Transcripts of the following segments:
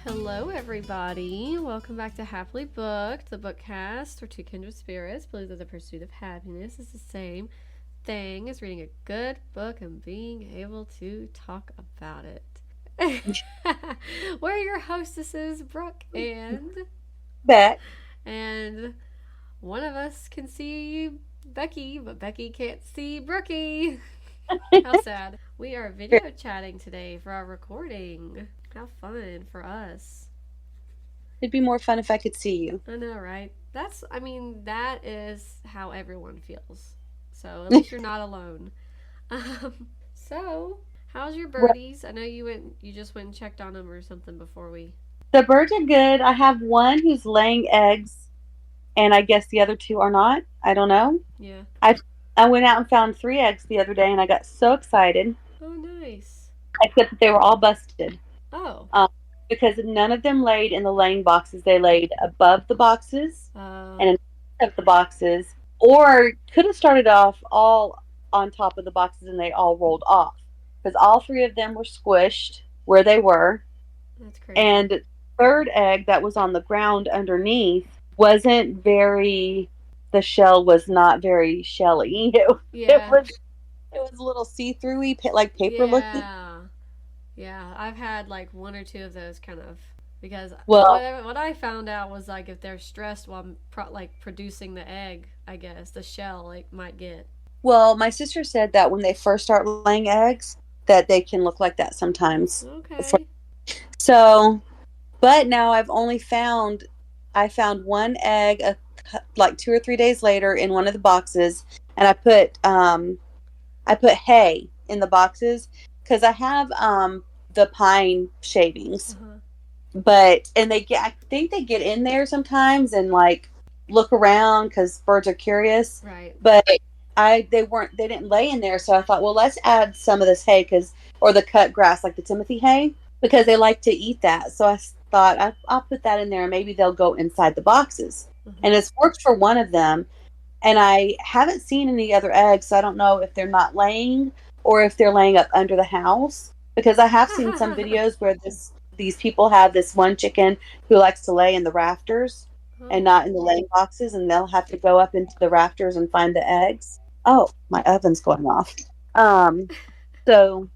Hello, everybody. Welcome back to Happily Booked, the bookcast where two kindred spirits believe that the pursuit of happiness is the same thing as reading a good book and being able to talk about it. We're your hostesses, Brooke and Back. and one of us can see Becky, but Becky can't see Brookie. How sad. We are video chatting today for our recording. How fun for us. It'd be more fun if I could see you. I know, right? That is how everyone feels. So at least you're not alone. So, how's your Well, birdies? I know you just went and checked on them or something before we. the birds are good. I have one who's laying eggs, and I guess the other two are not. I don't know. Yeah. I I went out and found 3 eggs the other day, and I got so excited. Oh, nice. Except that they were all busted, Oh. um, because none of them laid in the laying boxes. They laid above the boxes and in front of the boxes, or could have started off all on top of the boxes, and they all rolled off because all 3 of them were squished where they were. That's crazy. And third egg that was on the ground underneath wasn't very. The shell was not very shelly. It Yeah. was it was a little see-throughy, like paper looking. Yeah. Yeah. I've had like one or two of those kind of because Well, what I found out was like if they're stressed while producing the egg, I guess the shell like might get. my sister said that when they first start laying eggs, that they can look like that sometimes. Okay. So, but now I found one egg like 2 or 3 days later in one of the boxes, and I put hay in the boxes because I have the pine shavings, Uh-huh. but and I think they get in there sometimes and like look around because birds are curious, Right. but they didn't lay in there, so I thought, well, let's add some of this hay or the cut grass like the Timothy hay because they like to eat that. So I thought I'll put that in there and maybe they'll go inside the boxes, Uh-huh. and it's worked for one of them. And I haven't seen any other eggs, so I don't know if they're not laying or if they're laying up under the house. Because I have seen some videos where these people have this one chicken who likes to lay in the rafters and Oh. not in the laying boxes, and they'll have to go up into the rafters and find the eggs. Oh, my oven's going off. Um, so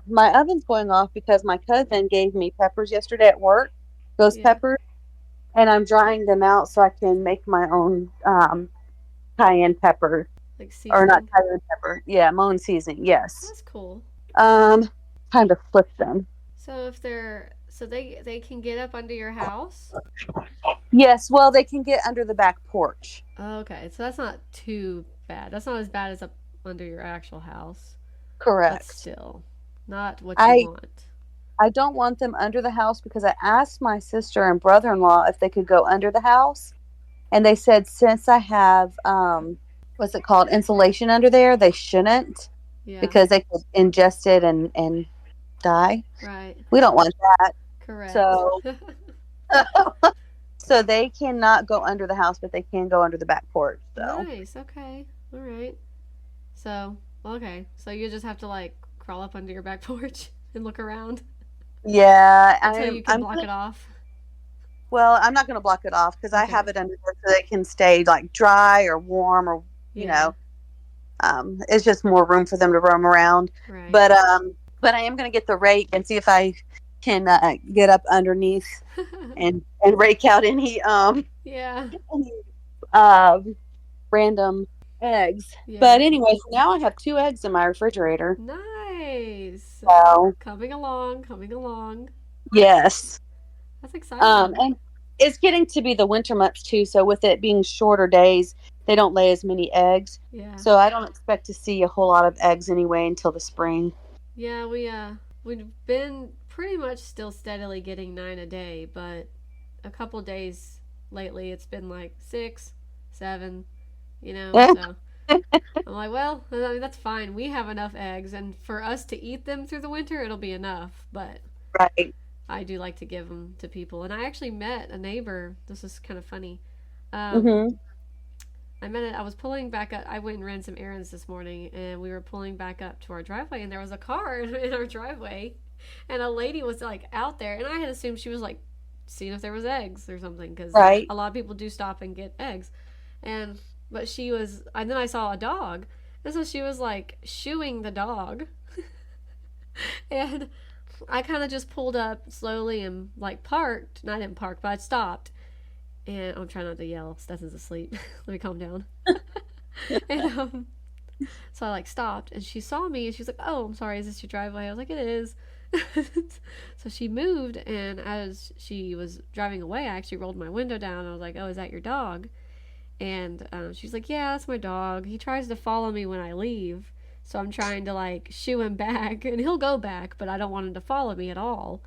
my oven's going off because my cousin gave me peppers yesterday at work. Those Yeah. peppers, and I'm drying them out so I can make my own cayenne pepper, Like or not seasoning. cayenne pepper. Yeah, Moan seasoning. Yes. That's cool. Um, Kind of flip them. So if they're so they can get up under your house. Yes. Well, they can get under the back porch. Oh, okay, so that's not too bad. That's not as bad as up under your actual house, but Correct. still, not what you I want. I don't want them under the house because I asked my sister and brother-in-law if they could go under the house, and they said since I have what's it called, insulation under there, they shouldn't Yeah. because they could ingest it and die. Right. We don't want that. Correct. So so they cannot go under the house, but they can go under the back porch. So Nice. Okay. All right. So okay. So you just have to like crawl up under your back porch and look around yeah, until you can I'm block it off. well, I'm not going to block it off because I have Okay. it under there so they can stay like dry or warm or you Yeah. know, it's just more room for them to roam around. Right. But I am going to get the rake and see if I can get up underneath and rake out Yeah. any uh, random eggs. Yeah. But anyway, so now I have 2 eggs in my refrigerator. Nice. So Coming along. Coming along. yes. That's exciting. And it's getting to be the winter months too. So with it being shorter days, they don't lay as many eggs. Yeah. So I don't expect to see a whole lot of eggs anyway until the spring. Yeah, we've been pretty much still steadily getting 9 a day, but a couple days lately it's been like 6, 7, so I'm like, well, I mean, that's fine. We have enough eggs, and for us to eat them through the winter, it'll be enough. But Right. I do like to give them to people. And I actually met a neighbor. This is kind of funny. Um, Mm-hmm. I was pulling back up. I went and ran some errands this morning, and we were pulling back up to our driveway, and there was a car in our driveway. And a lady was like out there, and I had assumed she was like seeing if there was eggs or something, because Right. a lot of people do stop and get eggs. And but she was, and then I saw a dog, and so she was like shooing the dog, and I kind of just pulled up slowly and like parked. And I didn't park, but I stopped. And I'm trying not to yell. Stetson's asleep. Let me calm down. And so I like stopped, and she saw me, and she's like, "Oh, I'm sorry. Is this your driveway?" I was like, "It is." So she moved, and as she was driving away, I actually rolled my window down. I was like, "Oh, is that your dog?" And she's like, "Yeah, that's my dog. He tries to follow me when I leave, so I'm trying to like shoo him back, and he'll go back, but I don't want him to follow me at all."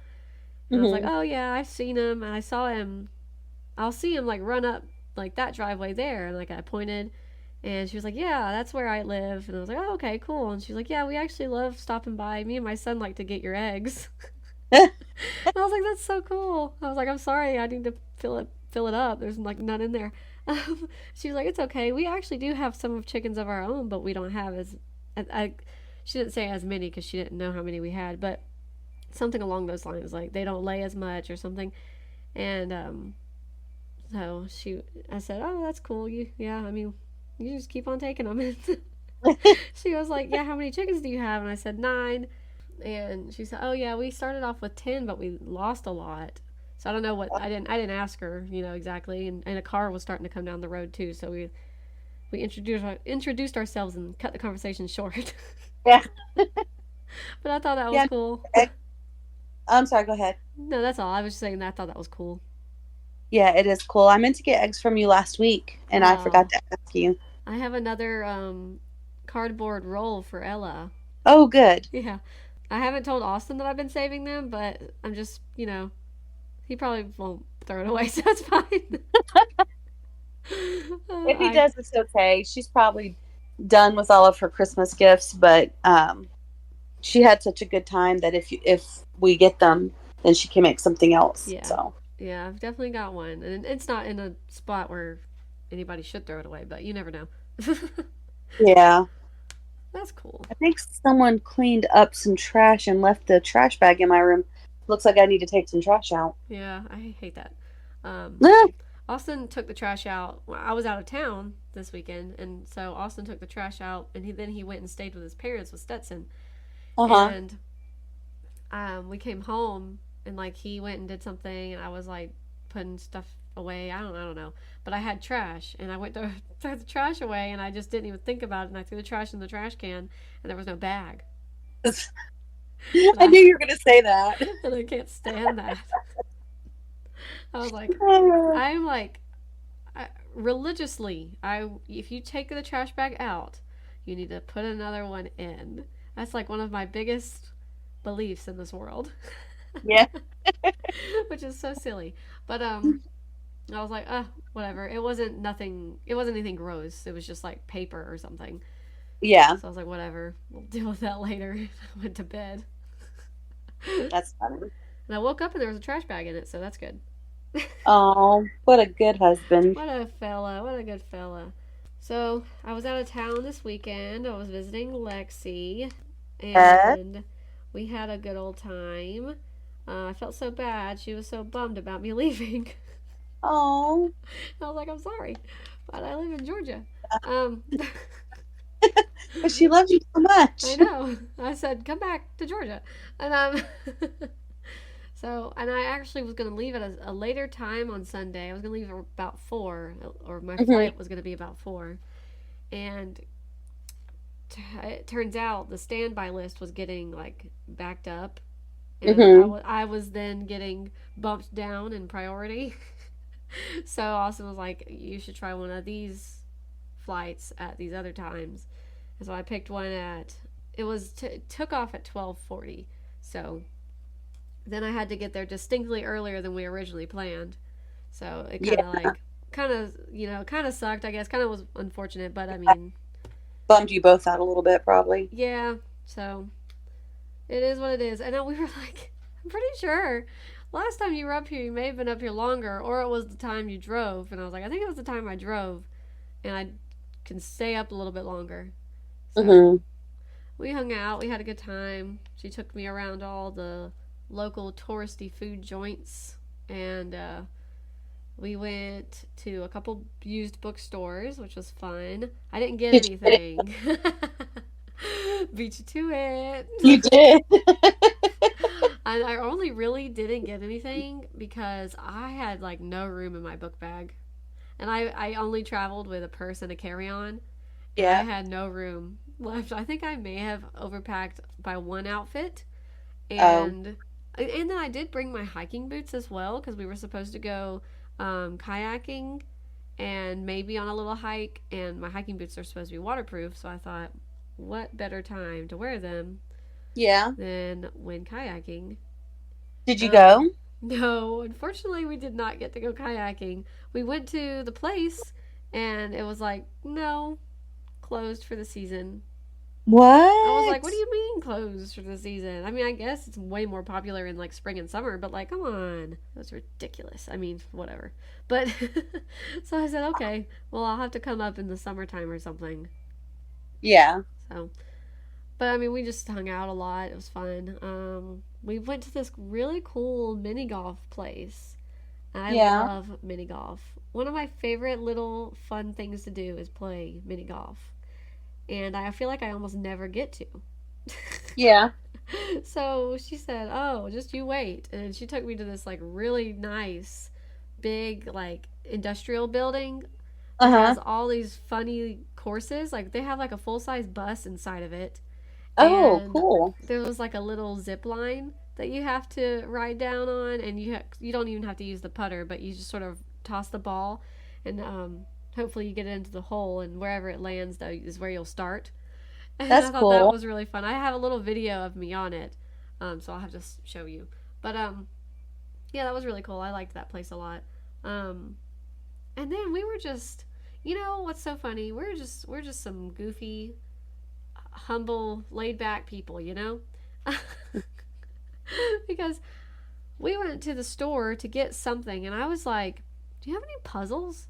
And I was like, Hmm. "Oh yeah, I've seen him, and I saw him. I'll see him like run up like that driveway there." And like I pointed, and she was like, "Yeah, that's where I live." And I was like, "Oh, okay, cool." And she's like, "Yeah, we actually love stopping by. Me and my son like to get your eggs." And I was like, "That's so cool." I was like, "I'm sorry, I need to fill it up. There's like none in there." She was like, "It's okay. We actually do have some of chickens of our own, but we don't have as I she didn't say as many because she didn't know how many we had, but something along those lines, like they don't lay as much or something." And so I said, "Oh, that's cool. Yeah, I mean, you just keep on taking them." And she was like, "Yeah, how many chickens do you have?" And I said 9. And she said, "Oh yeah, we started off with 10, but we lost a lot." So I don't know what I didn't ask her, exactly. And a car was starting to come down the road too, so we introduced ourselves and cut the conversation short. Yeah. But I thought that was Yeah. cool. Egg- I'm sorry. Go ahead. No, that's all. I was just saying that I thought that was cool. Yeah, it is cool. I meant to get eggs from you last week, and I forgot Oh, to ask you. I have another cardboard roll for Ella. Oh, good. Yeah. I haven't told Austin that I've been saving them, but I'm just, he probably won't throw it away, so it's fine. If he I does, it's okay. She's probably done with all of her Christmas gifts, but she had such a good time that if we get them, then she can make something else. Yeah. So Yeah, I've definitely got one. And it's not in a spot where anybody should throw it away, but you never know. yeah, That's cool. I think someone cleaned up some trash and left the trash bag in my room. Looks like I need to take some trash out. Yeah, I hate that. Um, Austin took the trash out. Well, I was out of town this weekend, and so Austin took the trash out, and then he went and stayed with his parents with Stetson. Uh-huh. And we came home, and like he went and did something, and I was like putting stuff away. I don't know, but I had trash, and I went to throw the trash away, and I just didn't even think about it, and I threw the trash in the trash can, and there was no bag. And I I knew you were going to say that. and I can't stand that. I was like, I'm like religiously, I if you take the trash bag out, you need to put another one in. That's like one of my biggest beliefs in this world. Yeah. Which is so silly. But I was like, whatever. It wasn't anything gross. It was just like paper or something. Yeah, So I was like, whatever. We'll deal with that later. I went to bed. that's funny. And I woke up and there was a trash bag in it, so that's good. Oh, what a good husband. What a fella. What a good fella. So I was out of town this weekend. I was visiting Lexi, Uh, and we had a good old time. I felt so bad. She was so bummed about me leaving. oh, I was like, I'm sorry, but I live in Georgia. Um, but she loves you so I much. know. I said, come back to Georgia. And and I actually was going to leave at a later time on Sunday. I was going to leave at about 4, or my Hmm. flight was going to be about 4. And it turns out the standby list was getting like backed up. And Hmm. I was then getting bumped down in priority. So Austin was like, you should try one of these flights at these other times. And so I picked one it took off at 12:40. So then I had to get there distinctly earlier than we originally planned. So it Yeah, kind of sucked, I guess. Kind of was unfortunate, but I mean, bummed you both out a little bit, probably. yeah. So it is what it is. And then we were like, I'm pretty sure last time you were up here, you may have been up here longer, or it was the time you drove. And I was like, I think it was the time I drove, and I can stay up a little bit longer. So Hmm. we hung out. We had a good time. She took me around all the local touristy food joints, and we went to a couple used bookstores, which was fun. I didn't get Did you get it? anything. Beat you to it. You did. I only really didn't get anything because I had like no room in my book bag. And I only traveled with a purse and a carry on, and I Yeah. had no room left. I think I may have overpacked by one outfit, Oh. and then I did bring my hiking boots as well because we were supposed to go kayaking and maybe on a little hike, and my hiking boots are supposed to be waterproof. So I thought, what better time to wear them Yeah. than when kayaking? Did you Um, go? no, unfortunately, we did not get to go kayaking. We went to the place, and it was like, no, closed for the season. I was like, what do What? you mean closed for the season? I mean, I guess it's way more popular in like spring and summer, but like, come on. That was ridiculous. I mean, whatever. But so I said, okay, well, I'll have to come up in the summertime or something. Yeah. So, but I mean, we just hung out a lot. It was fun. We went to this really cool mini golf place. I Yeah. love mini golf. One of my favorite little fun things to do is play mini golf. And I feel like I almost never get to. Yeah. So she said, "Oh, just you wait." And she took me to this like really nice big like industrial building that Uh-huh. has all these funny courses. Like they have like a full-size bus inside of it, Oh, and cool. there was like a little zip line that you have to ride down on, and you don't even have to use the putter, but you just sort of toss the ball, and hopefully you get it into the hole, and wherever it lands though is where you'll start. And That's I thought that cool. was really fun. I have a little video of me on it, so I'll have to show you. But yeah, that was really cool. I liked that place a lot. Um, and then we were just, you know, what's so funny? We're just some goofy, humble, laid back people, you know. Because we went to the store to get something, and I was like, "Do you have any puzzles?"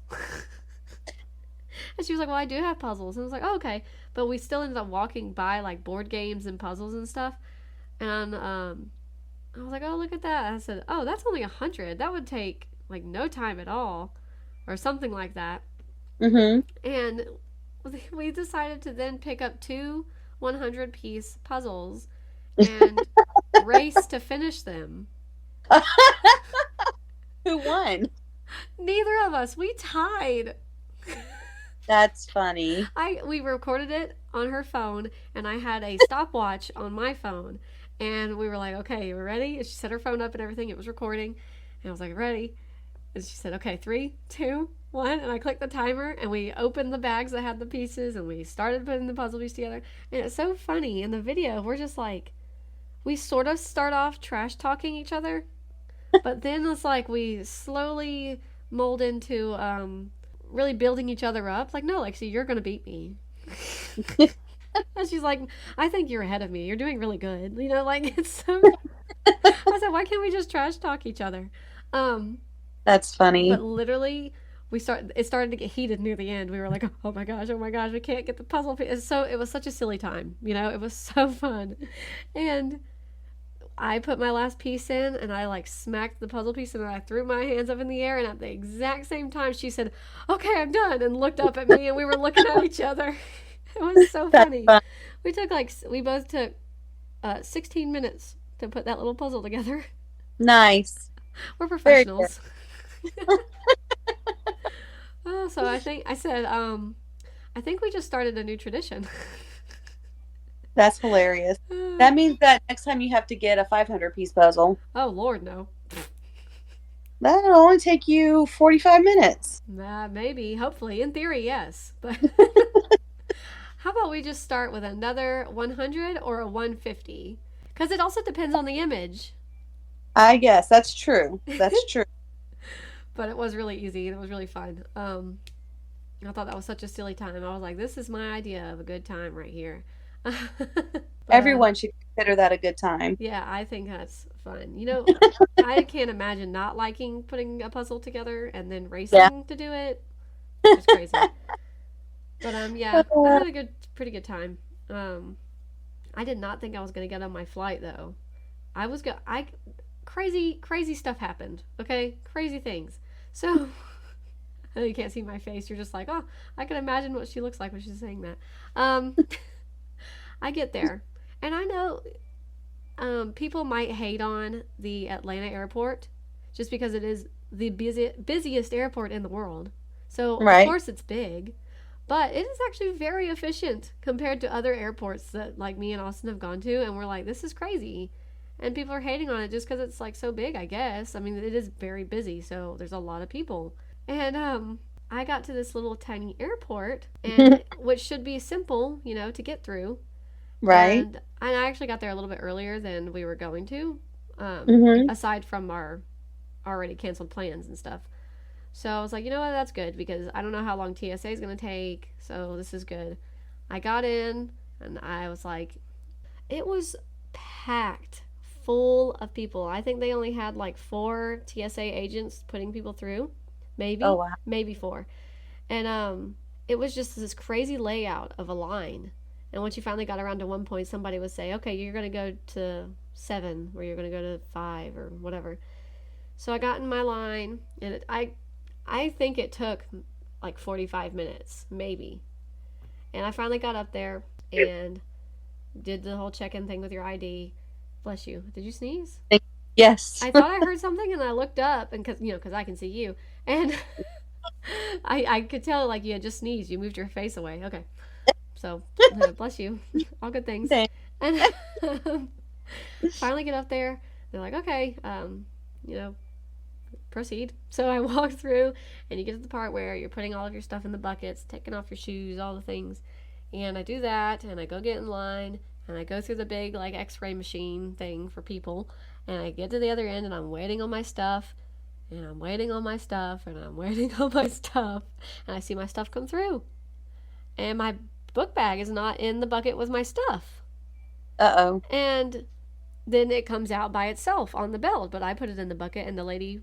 And she was like, "Well, I do have puzzles." And I was like, "Oh, okay." But we still ended up walking by like board games and puzzles and stuff. And I was like, "Oh, look at that." I said, "Oh, that's only 100. That would take like no time at all, or something like that." Mm-hmm. And we decided to then pick up two 100-piece puzzles and race to finish them. Who won? Neither of us. We tied. That's funny. I we recorded it on her phone, and I had a stopwatch on my phone, and we were like, "Okay, we're ready." And she set her phone up and everything. It was recording, and I was like, "Ready?" And she said, "Okay, 3, 2, 1." And I clicked the timer, and we opened the bags that had the pieces, and we started putting the puzzle piece together. And it's so funny in the video. We're just like, we sort of start off trash talking each other, but then it's like we slowly mold into really building each other up. Like, no, like, see, you're gonna beat me. And she's like, I think you're ahead of me. You're doing really good. You know, like it's so. I said, why can't we just trash talk each other? Um, That's but funny. literally, it started to get heated near the end. We were like, oh my gosh, we can't get the puzzle piece. So it was such a silly time. You know, it was so fun, and I put my last piece in, and I like smacked the puzzle piece, and I threw my hands up in the air, and at the exact same time she said, "Okay, I'm done," and looked up at me, and we were looking at each other. It was so That's funny. fun. We both took 16 minutes to put that little puzzle together. Nice. We're Very good. professionals. So I think we just started a new tradition. That's hilarious. That means that next time you have to get a 500-piece puzzle, Oh Lord, no. that'll only take you 45 minutes. Maybe, hopefully, in theory, yes, but how about we just start with another 100 or a 150? Because it also depends on the image. I guess that's true. That's true. But it was really easy and it was really fun. I thought that was such a silly time. I was like, this is my idea of a good time right here. But Everyone should consider that a good time. yeah, I think that's fun. You know, I can't imagine not liking putting a puzzle together and then Yeah. racing to do it. It's just crazy. But yeah, I Uh, had a pretty good time. I did not think I was going to get on my flight, though. Crazy stuff happened, okay? Crazy things. So, I know you can't see my face. You're just like, oh, I can imagine what she looks like when she's saying that. I get there, and I know people might hate on the Atlanta airport just because it is the busiest airport in the world. So, of course, it's big, but it is actually very efficient compared to other airports that, like, me and Austin have gone to, and we're like, this is crazy. And people are hating on it just because it's, like, so big, I guess. I mean, it is very busy, so there's a lot of people. And, I got to this little tiny airport, and which should be simple, you know, to get through. Right. And I actually got there a little bit earlier than we were going to, aside from our already canceled plans and stuff. So I was like, you know what, that's good because I don't know how long TSA is going to take, so this is good. I got in, and I was like, it was packed full of people. I think they only had like 4 TSA agents putting people through. Maybe. Oh, wow. Maybe 4. And it was just this crazy layout of a line. And once you finally got around to one point, somebody would say, okay, you're going to go to 7, or you're going to go to 5, or whatever. So I got in my line, and I think it took like 45 minutes, maybe. And I finally got up there and did the whole check-in thing with your ID. Bless you. Did you sneeze? Yes. I thought I heard something, and I looked up, and because I can see you, and I could tell like you had just sneezed. You moved your face away. Okay. So, bless you. All good things. And finally get up there. They're like, okay, you know, proceed. So I walk through, and you get to the part where you're putting all of your stuff in the buckets, taking off your shoes, all the things. And I do that, and I go get in line, and I go through the big, like, x-ray machine thing for people. And I get to the other end, and I'm waiting on my stuff, and I'm waiting on my stuff, and I'm waiting on my stuff. And I see my stuff come through. And my book bag is not in the bucket with my stuff. Uh-oh. And then it comes out by itself on the belt, but I put it in the bucket, and the lady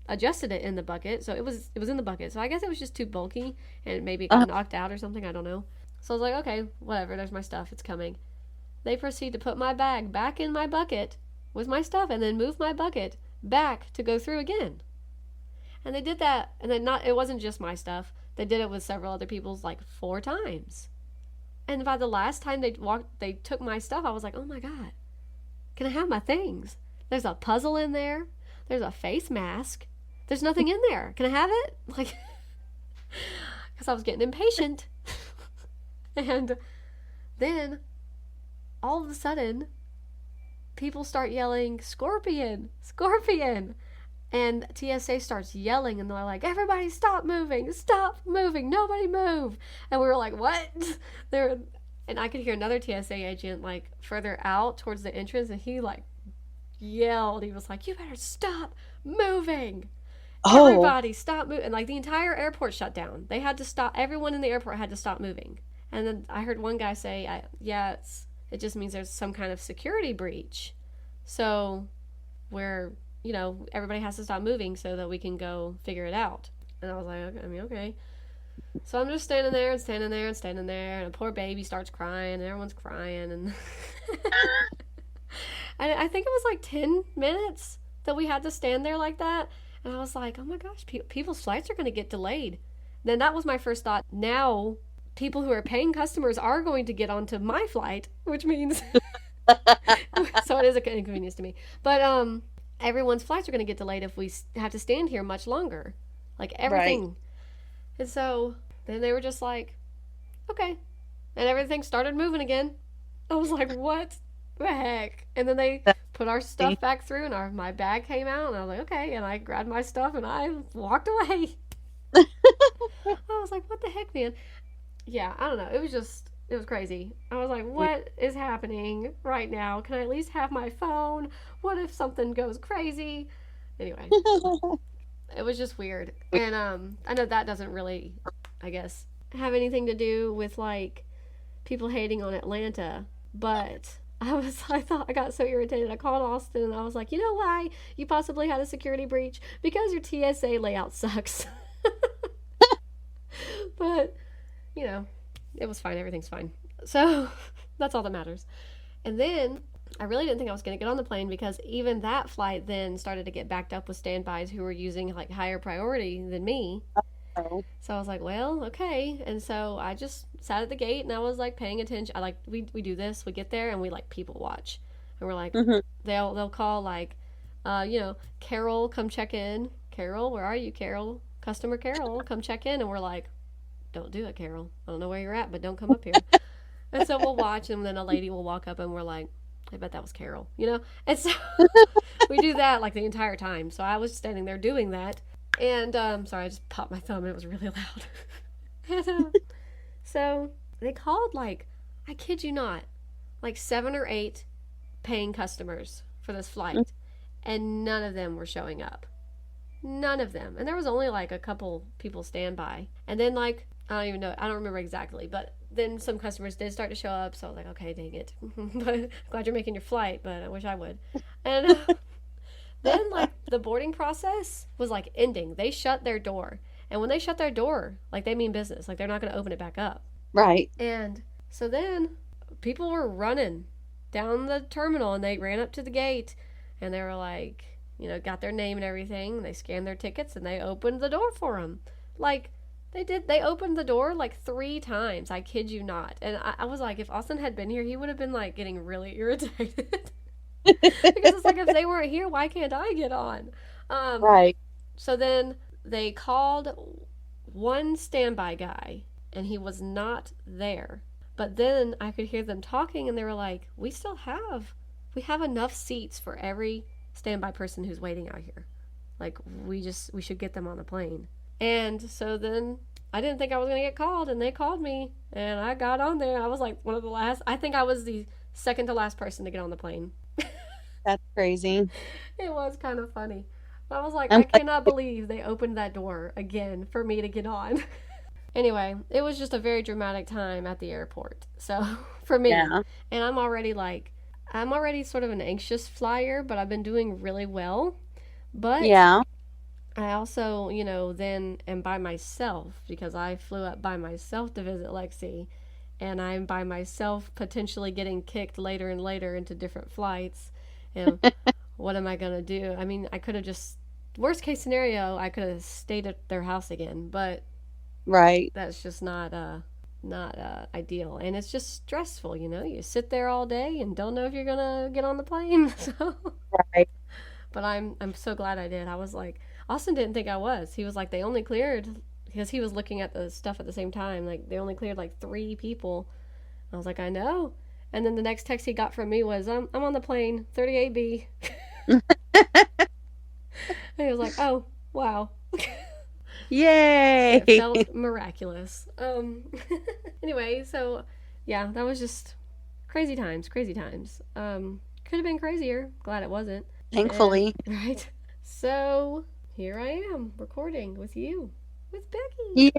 adjusted it in the bucket, so it was in the bucket. So I guess it was just too bulky, and maybe it got knocked out or something, I don't know. So I was like, okay, whatever, there's my stuff, it's coming. They proceed to put my bag back in my bucket with my stuff, and then move my bucket back to go through again. And they did that, and then it wasn't just my stuff. They did it with several other people's like 4 times. And by the last time they took my stuff, I was like, oh my God, can I have my things? There's a puzzle in there. There's a face mask. There's nothing in there. Can I have it? Like, because I was getting impatient. And then, all of a sudden, people start yelling, "Scorpion! Scorpion!" And TSA starts yelling, and they're like, everybody stop moving, nobody move. And we were like, what? And I could hear another TSA agent, like, further out towards the entrance, and he, like, yelled. He was like, you better stop moving. Oh. Everybody stop moving. And, like, the entire airport shut down. They had to stop. Everyone in the airport had to stop moving. And then I heard one guy say, it just means there's some kind of security breach. So we're... everybody has to stop moving so that we can go figure it out. And I was like, okay. So I'm just standing there, and a poor baby starts crying, and everyone's crying, and and I think it was like 10 minutes that we had to stand there like that, and I was like, oh my gosh, people's flights are going to get delayed. Then that was my first thought. Now, people who are paying customers are going to get onto my flight, which means... so it is an inconvenience to me. But, everyone's flights are going to get delayed if we have to stand here much longer. Like, everything. Right. And so, then they were just like, okay. And everything started moving again. I was like, what the heck? And then they put our stuff back through, and my bag came out, and I was like, okay. And I grabbed my stuff, and I walked away. I was like, what the heck, man? Yeah, I don't know. It was crazy. I was like, what is happening right now? Can I at least have my phone? What if something goes crazy? Anyway, it was just weird. And I know that doesn't really, I guess, have anything to do with, like, people hating on Atlanta. But I got so irritated. I called Austin, and I was like, you know why you possibly had a security breach? Because your TSA layout sucks. But, it was fine. Everything's fine. So That's all that matters. And then I really didn't think I was going to get on the plane because even that flight then started to get backed up with standbys who were using like higher priority than me. Oh. So I was like, well, okay. And so I just sat at the gate and I was like paying attention. I like we do this. We get there and we like people watch, and we're like, Mm-hmm. they'll call like, Carol, come check in. Carol, where are you, Carol? Customer Carol, come check in. And we're like, don't do it, Carol. I don't know where you're at, but don't come up here. And so we'll watch, and then a lady will walk up, and we're like, I bet that was Carol, you know? And so we do that like the entire time. So I was standing there doing that. And, sorry, I just popped my thumb, and it was really loud. And, so they called like, I kid you not, like 7 or 8 paying customers for this flight. And none of them were showing up. None of them. And there was only like a couple people standby. And then like, I don't even know, I don't remember exactly, but then some customers did start to show up. So I was like, okay, dang it. But glad you're making your flight, but I wish I would. And then like the boarding process was like ending. They shut their door. And when they shut their door, like they mean business. Like they're not going to open it back up. Right. And so then people were running down the terminal and they ran up to the gate and they were like, got their name and everything. And they scanned their tickets and they opened the door for them. Like, they opened the door like 3 times. I kid you not. And I was like, if Austin had been here, he would have been like getting really irritated. Because it's like, if they weren't here, why can't I get on? Right. So then they called one standby guy and he was not there. But then I could hear them talking and they were like, we have enough seats for every standby person who's waiting out here. Like, we should get them on the plane. And so then I didn't think I was going to get called, and they called me, and I got on there. I was like one of the last. I think I was the second to last person to get on the plane. That's crazy. It was kind of funny. I was like, I cannot believe they opened that door again for me to get on. Anyway, it was just a very dramatic time at the airport. So, for me. Yeah. And I'm already sort of an anxious flyer, but I've been doing really well. But Yeah. I also, then am by myself because I flew up by myself to visit Lexi. And I'm by myself potentially getting kicked later and later into different flights. And what am I going to do? I mean, I could have just, worst case scenario, I could have stayed at their house again. But right. that's just not ideal. And it's just stressful, You sit there all day and don't know if you're going to get on the plane. So. Right. But I'm so glad I did. I was like, Austin didn't think I was. He was like, they only cleared, because he was looking at the stuff at the same time. Like, they only cleared like 3 people. I was like, I know. And then the next text he got from me was, I'm on the plane, 38B. And he was like, oh, wow. Yay! It felt miraculous. Anyway, so yeah, that was just crazy times. Could have been crazier. Glad it wasn't. Thankfully. Right. So here I am recording with you, with Becky.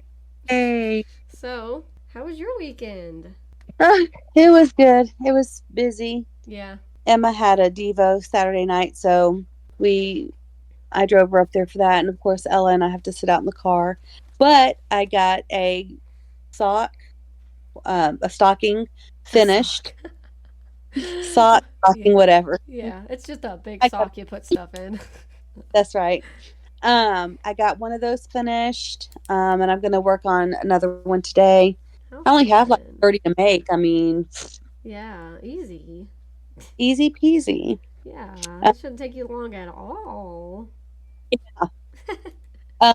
Yay! So, how was your weekend? It was good. It was busy. Yeah. Emma had a Devo Saturday night, so I drove her up there for that, and of course Ella and I have to sit out in the car. But I got a stocking finished. Stocking, whatever. Yeah, it's just a big sock you put stuff in. That's right. I got one of those finished, and I'm going to work on another one today. I only have like 30 to make. I mean, yeah, easy peasy. Yeah, it shouldn't take you long at all. Yeah.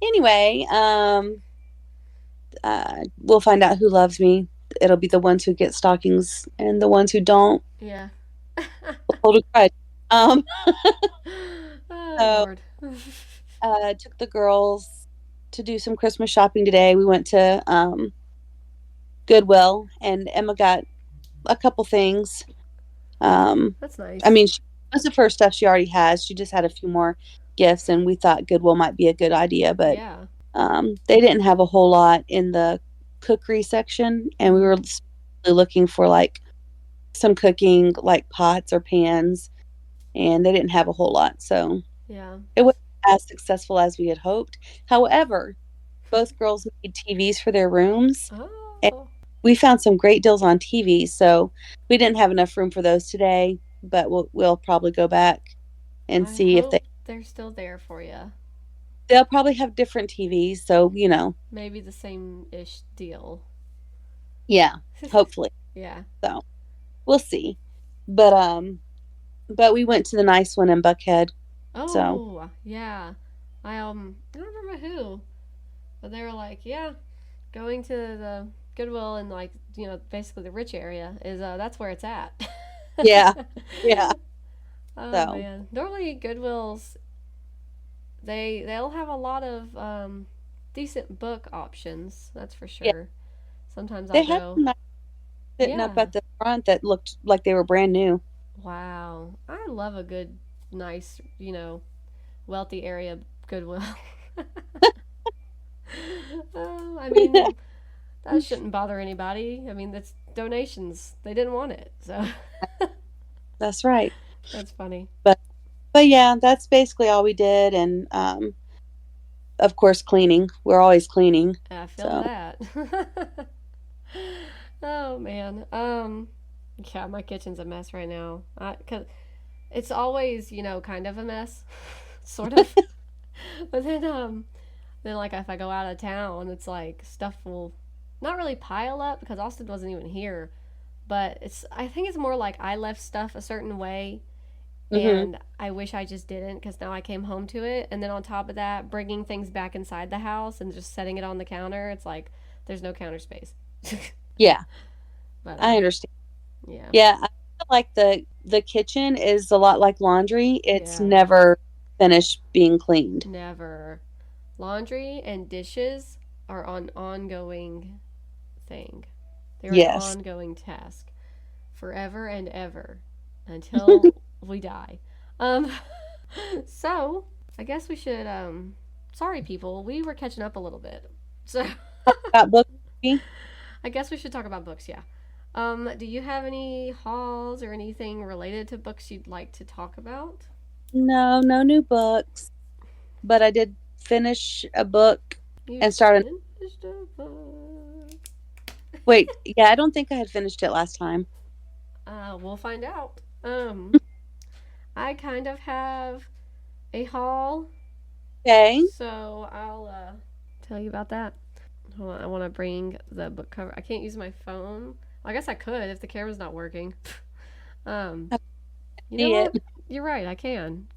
Anyway, we'll find out who loves me. It'll be the ones who get stockings, and the ones who don't. Yeah. Will hold a grudge. Oh, So, Lord. took the girls to do some Christmas shopping today. We went to Goodwill, and Emma got a couple things. That's nice. I mean, most of her stuff she already has. She just had a few more gifts, and we thought Goodwill might be a good idea, but yeah. They didn't have a whole lot in the cookery section, and we were looking for like some cooking, like pots or pans, and they didn't have a whole lot, so Yeah. it wasn't as successful as we had hoped. However, both girls made TVs for their rooms, and Oh. we found some great deals on TV. So we didn't have enough room for those today, but we'll probably go back and I see if hope they're still there for you. they'll probably have different TVs. So, Maybe the same ish deal. yeah, hopefully. Yeah. So we'll see. But, but we went to the nice one in Buckhead. So Oh, yeah. I don't remember who, but they were like, yeah, going to the Goodwill in like, basically the rich area is that's where it's at. yeah, yeah. Oh So man. Normally Goodwills they'll have a lot of decent book options, that's for yeah, sure. Sometimes I'll they had go, some nice sitting up yeah. at the front that looked like they were brand new. Wow. I love a good nice, wealthy area Goodwill. I mean, that shouldn't bother anybody. I mean, that's donations. They didn't want it. So That's right. that's funny. But but yeah, that's basically all we did, and of course cleaning. We're always cleaning. I feel So that. Oh man. Yeah, my kitchen's a mess right now. Cause it's always, kind of a mess, sort of. But then like if I go out of town, it's like stuff will not really pile up because Austin wasn't even here. But I think it's more like I left stuff a certain way hmm and I wish I just didn't because now I came home to it. And then on top of that, bringing things back inside the house and just setting it on the counter, it's like there's no counter space. yeah, But I understand. yeah, Yeah, I feel like the kitchen is a lot like laundry. It's yeah, never finished being cleaned. never. Laundry and dishes are an ongoing thing. They're an Yes. ongoing task forever and ever until we die. Um, so I guess we should. Sorry, people, we were catching up a little bit. So Got book. I guess we should talk about books. Yeah. Do you have any hauls or anything related to books you'd like to talk about? No, no new books. But I did finish a book You and start. finished a book. Wait, yeah, I don't think I had finished it last time. We'll find out. I kind of have a haul, Okay. so I'll tell you about that. Hold on, I want to bring the book cover. I can't use my phone. Well, I guess I could if the camera's not working. Um, I you know see it. what? You're right. I can.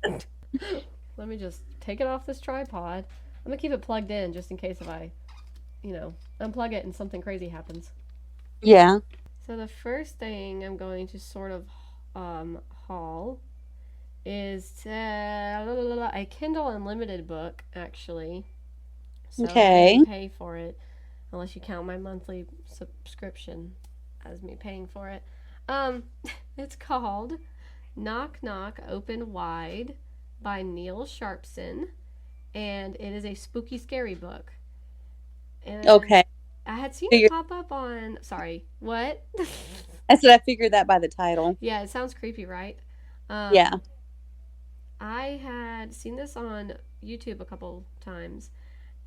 Let me just take it off this tripod. I'm gonna keep it plugged in just in case if I, unplug it and something crazy happens. Yeah. So the first thing I'm going to sort of haul is a Kindle Unlimited book, actually. So I Okay. didn't pay for it, unless you count my monthly subscription as me paying for it. Um, it's called Knock Knock Open Wide by Neil Sharpson, and it is a spooky, scary book. And Okay. I had seen it Figured, pop up on. Sorry, what? I said I figured that by the title. Yeah, it sounds creepy, right? Yeah. Um, I had seen this on YouTube a couple times,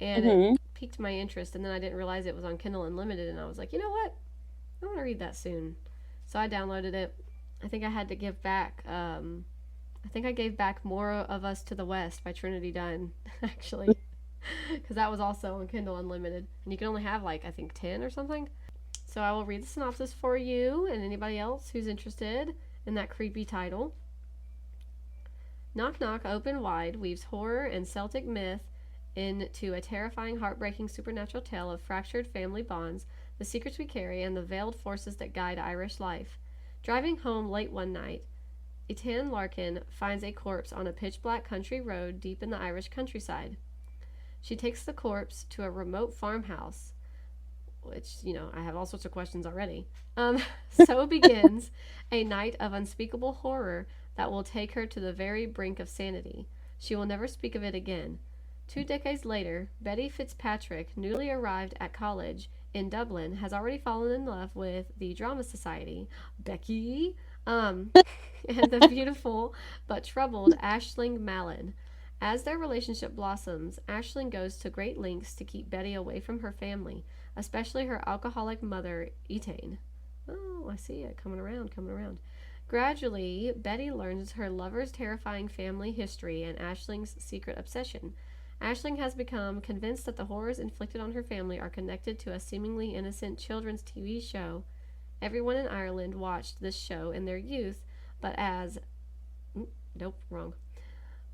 and it hmm piqued my interest. And then I didn't realize it was on Kindle Unlimited, and I was like, you know what? I want to read that soon. So I downloaded it. I think I had to give back. I think I gave back More of Us to the West by Trinity Dunn, actually, because that was also on Kindle Unlimited, and you can only have like I think 10 or something. So I will read the synopsis for you and anybody else who's interested in that creepy title. Knock Knock Open Wide weaves horror and Celtic myth into a terrifying, heartbreaking supernatural tale of fractured family bonds, the secrets we carry, and the veiled forces that guide Irish life. Driving home late one night, Etienne Larkin finds a corpse on a pitch black country road deep in the Irish countryside. She takes the corpse to a remote farmhouse, which, I have all sorts of questions already. So begins a night of unspeakable horror that will take her to the very brink of sanity. She will never speak of it again. 2 decades later, Betty Fitzpatrick, newly arrived at college in Dublin, has already fallen in love with the Drama Society, Becky, and the beautiful but troubled Aisling Mallon. As their relationship blossoms, Aisling goes to great lengths to keep Betty away from her family, especially her alcoholic mother, Etain. Oh, I see it coming around, coming around. Gradually, Betty learns her lover's terrifying family history and Aisling's secret obsession. Aisling has become convinced that the horrors inflicted on her family are connected to a seemingly innocent children's TV show. Everyone in Ireland watched this show in their youth, but as. Nope, wrong.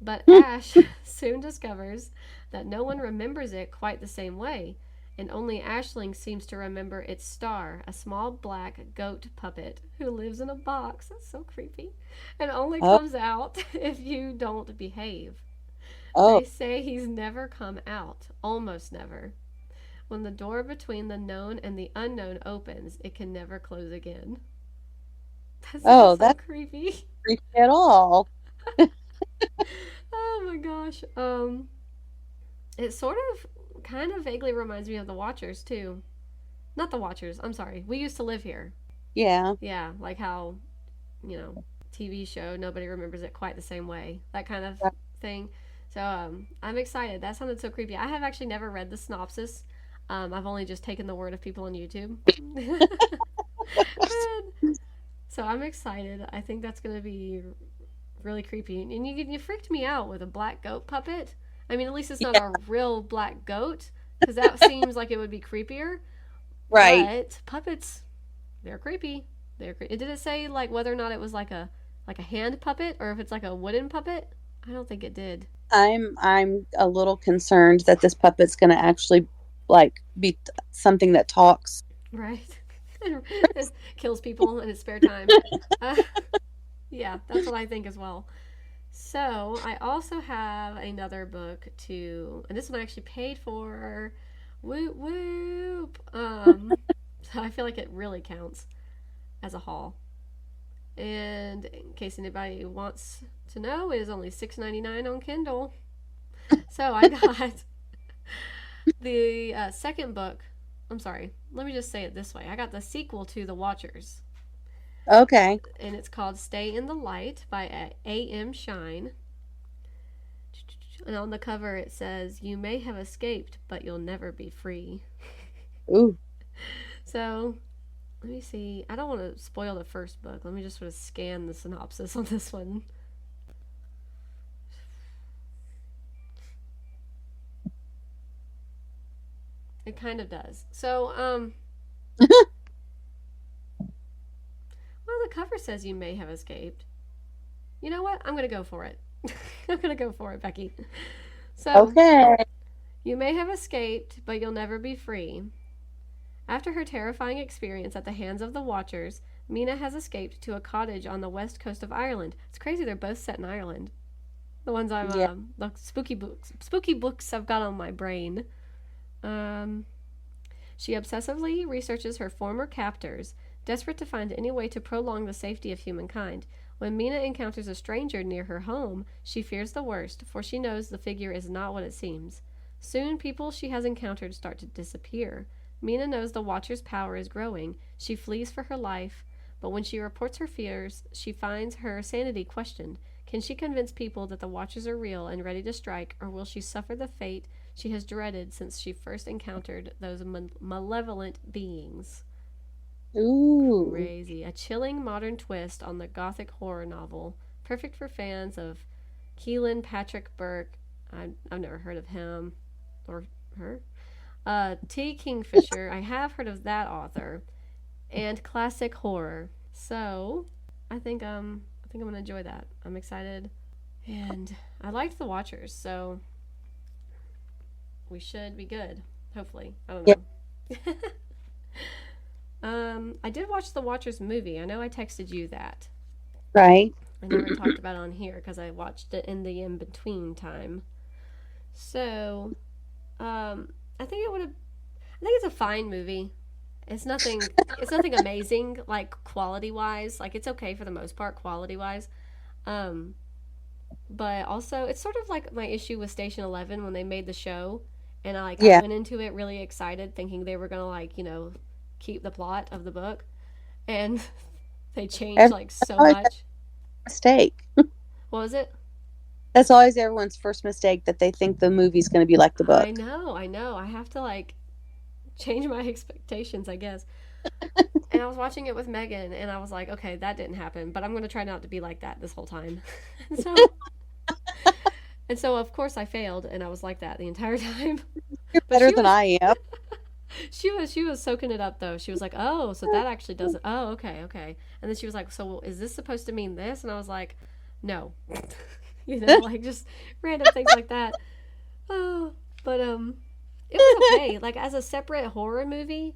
But Ash soon discovers that no one remembers it quite the same way, and only Aisling seems to remember its star, a small black goat puppet who lives in a box. That's so creepy. And only Oh, comes out if you don't behave. oh, They say he's never come out, almost never. When the door between the known and the unknown opens, it can never close again. That sounds oh, so that's creepy. creepy at all. Oh my gosh. It sort of kind of vaguely reminds me of the Watchers too. Not the Watchers, I'm sorry. We used to live here. Yeah. Yeah, like how, TV show, nobody remembers it quite the same way. That kind of thing. So I'm excited. That sounded so creepy. I have actually never read the synopsis. I've only just taken the word of people on YouTube. So I'm excited. I think that's going to be really creepy. And you freaked me out with a black goat puppet. I mean, at least it's not Yeah. a real black goat, because that seems like it would be creepier. Right. But puppets, they're creepy. Did it say like whether or not it was like a hand puppet or if it's like a wooden puppet? I don't think it did. I'm a little concerned that this puppet's going to actually like be something that talks. Right. It kills people in its spare time. Uh, yeah, that's what I think as well. So I also have another book and this one I actually paid for. Whoop whoop. So I feel like it really counts as a haul. And in case anybody wants to know, it is only $6.99 on Kindle. So I got the second book. I'm sorry. Let me just say it this way. I got the sequel to The Watchers, Okay. and it's called Stay in the Light by A.M. Shine. And on the cover it says, "You may have escaped, but you'll never be free." Ooh. So, let me see. I don't want to spoil the first book. Let me just sort of scan the synopsis on this one. It kind of does. So, well, the cover says you may have escaped. You know what? I'm going to go for it. I'm going to go for it, Becky. So, Okay. you may have escaped, but you'll never be free. After her terrifying experience at the hands of the Watchers, Mina has escaped to a cottage on the west coast of Ireland. It's crazy they're both set in Ireland. The ones Yeah. the spooky books I've got on my brain. She obsessively researches her former captors, desperate to find any way to prolong the safety of humankind. When Mina encounters a stranger near her home, she fears the worst, for she knows the figure is not what it seems. Soon, people she has encountered start to disappear. Mina knows the Watcher's power is growing. She flees for her life, but when she reports her fears, she finds her sanity questioned. Can she convince people that the Watchers are real and ready to strike, or will she suffer the fate she has dreaded since she first encountered those malevolent beings? Ooh. Crazy. A chilling modern twist on the gothic horror novel. Perfect for fans of Keelan Patrick Burke. I've never heard of him or her. T. Kingfisher. I have heard of that author. And classic horror. So, I think I'm gonna enjoy that. I'm excited. And I liked The Watchers, so we should be good. Hopefully. I don't Yeah. know. I did watch the Watchers movie. I know I texted you that. Right. I never talked about it on here because I watched it in the in between time. So, I think it would have. I think it's a fine movie. It's nothing. It's nothing amazing, like quality wise. Like it's okay for the most part, quality wise. Um, but also it's sort of like my issue with Station 11 when they made the show, and I Yeah. went into it really excited, thinking they were gonna keep the plot of the book, and they changed Every like so always has much. a mistake. What was it? That's always everyone's first mistake, that they think the movie's going to be like the I book. know, I know. I have to like change my expectations, I guess. And I was watching it with Megan, and I was like, okay, that didn't happen, but I'm going to try not to be like that this whole time. and so, and so, of course, I failed, and I was like that the entire time. You're But better she than was, I am. she was soaking it up though. She was like, oh, so that actually doesn't. Oh, okay, okay. And then she was like, so is this supposed to mean this? And I was like, no, like just random things like that. Oh, but it was okay. Like as a separate horror movie,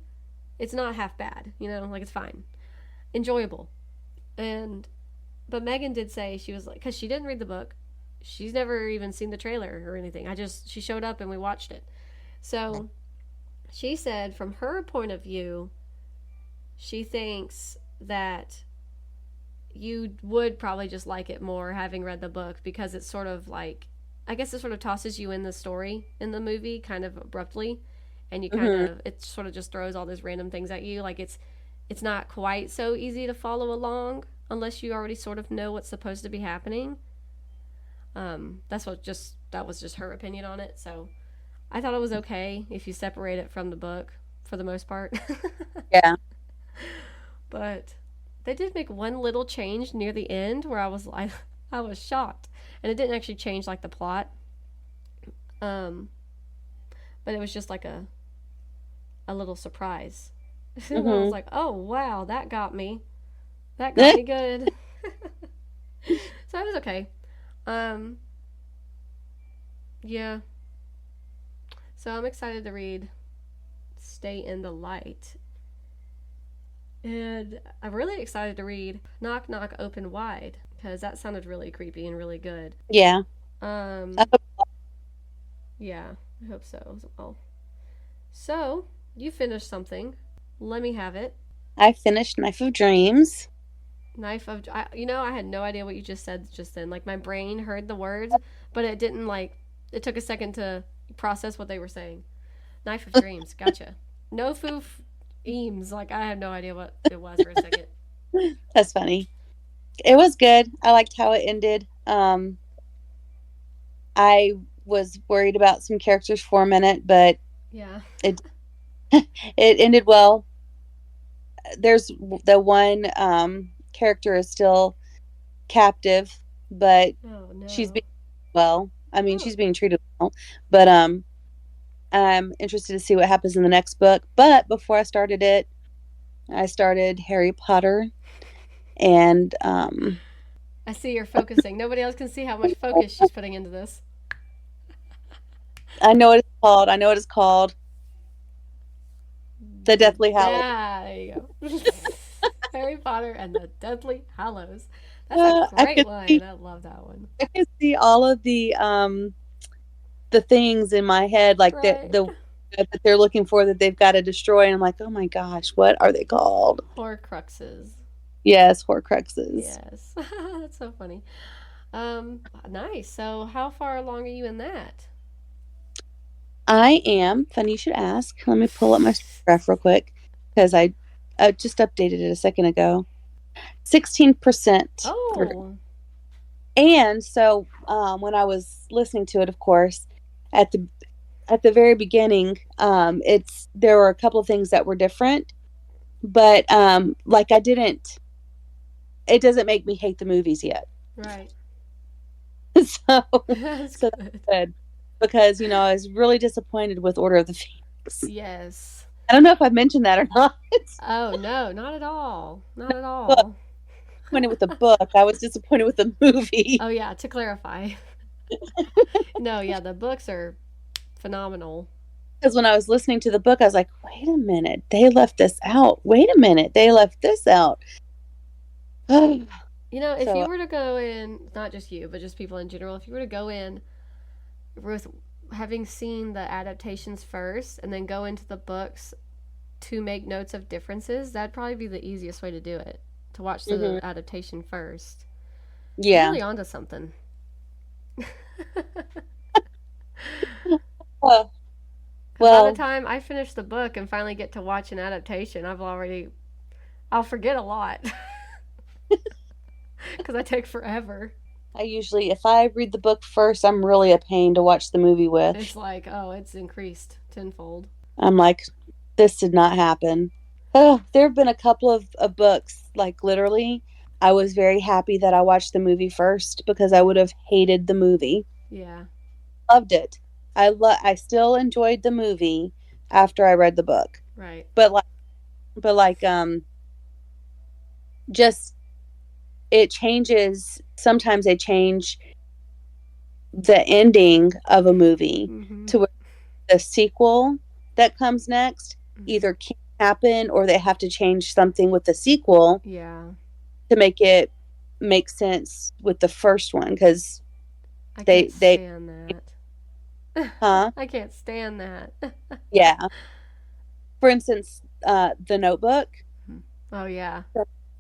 it's not half bad. Like it's fine, enjoyable. And but Megan did say she was like, because she didn't read the book, she's never even seen the trailer or anything. She showed up and we watched it. So she said from her point of view, she thinks that you would probably just like it more having read the book because it's sort of like, I guess it sort of tosses you in the story in the movie kind of abruptly, and you kind Hmm. of, it sort of just throws all those random things at you. Like it's not quite so easy to follow along unless you already sort of know what's supposed to be happening. That was just her opinion on it. So I thought it was okay if you separate it from the book for the most part. Yeah. But they did make one little change near the end where I was like, I was shocked, and it didn't actually change like the plot. Um, but it was just like a little surprise. And I was Hmm. like, oh wow, that got me. That got me good. So it was okay. Um, yeah. So I'm excited to read Stay in the Light. And I'm really excited to read Knock Knock Open Wide because that sounded really creepy and really good. Yeah. Um, yeah, I hope so as well. So, you finished something. Let me have it. I finished Knife of Dreams. I had no idea what you just said just then. Like, my brain heard the words, but it didn't, like, it took a second to process what they were saying. Knife of Dreams, gotcha. No foof eames. Like, I had no idea what it was for a second. That's funny. It was good. I liked how it ended. I was worried about some characters for a minute, but Yeah. it it ended well. There's the one character is still captive, but Oh, she's being no. well. I mean, Oh. she's being treated well. But I'm interested to see what happens in the next book. But before I started it, I started Harry Potter, and I see you're focusing. Nobody else can see how much focus she's putting into this. I know what it's called. I know what it's called. The Deathly Hallows. There you go. Harry Potter and the Deathly Hallows. That's a I great could line. see, I love that one. I could see all of the things in my head, like Right. that they're looking for, that they've got to destroy, and I'm like, oh my gosh, what are they called? Horcruxes. Yes, Horcruxes. Yes. That's so funny. Nice. So, how far along are you in that? I am. Funny you should ask. Let me pull up my graph real quick because I just updated it a second ago. 16% through. Oh, And so when I was listening to it, of course, at the at the very beginning, it's there were a couple of things that were different, but like I didn't. It doesn't make me hate the movies yet. right. so That's so that's good. good because I was really disappointed with Order of the Phoenix. Yes. I don't know if I mentioned that or not. Oh, no, not at all. Not at But all. disappointed with the book. I was disappointed with the movie Oh, yeah, to clarify. No, yeah, the books are phenomenal. because when I was listening to the book, I was like, "Wait a minute, they left this out. Wait a minute, they left this out." If you so were to go in, not just you, but just people in general, if you were to go in with having seen the adaptations first and then go into the books to make notes of differences, that'd probably be the easiest way to do it. To watch the mhm, adaptation first. You're yeah. really onto something. Uh, Because by the well, time I finish the book and finally get to watch an adaptation, I'll forget a lot. Because I take forever. I usually, if I read the book first, I'm really a pain to watch the movie with. It's like, oh, it's increased tenfold. I'm like, this did not happen. Oh, there have been a couple of books, like literally, I was very happy that I watched the movie first because I would have hated the movie. Yeah, Loved it. I still enjoyed the movie after I read the book. right. But like but like just it changes, sometimes they change the ending of a movie Mm-hmm. to where the sequel that comes next Mm-hmm. either can't happen or they have to change something with the sequel Yeah, to make it make sense with the first one because I can't they stand that. huh I can't stand that. yeah, for instance, the Notebook, Oh yeah,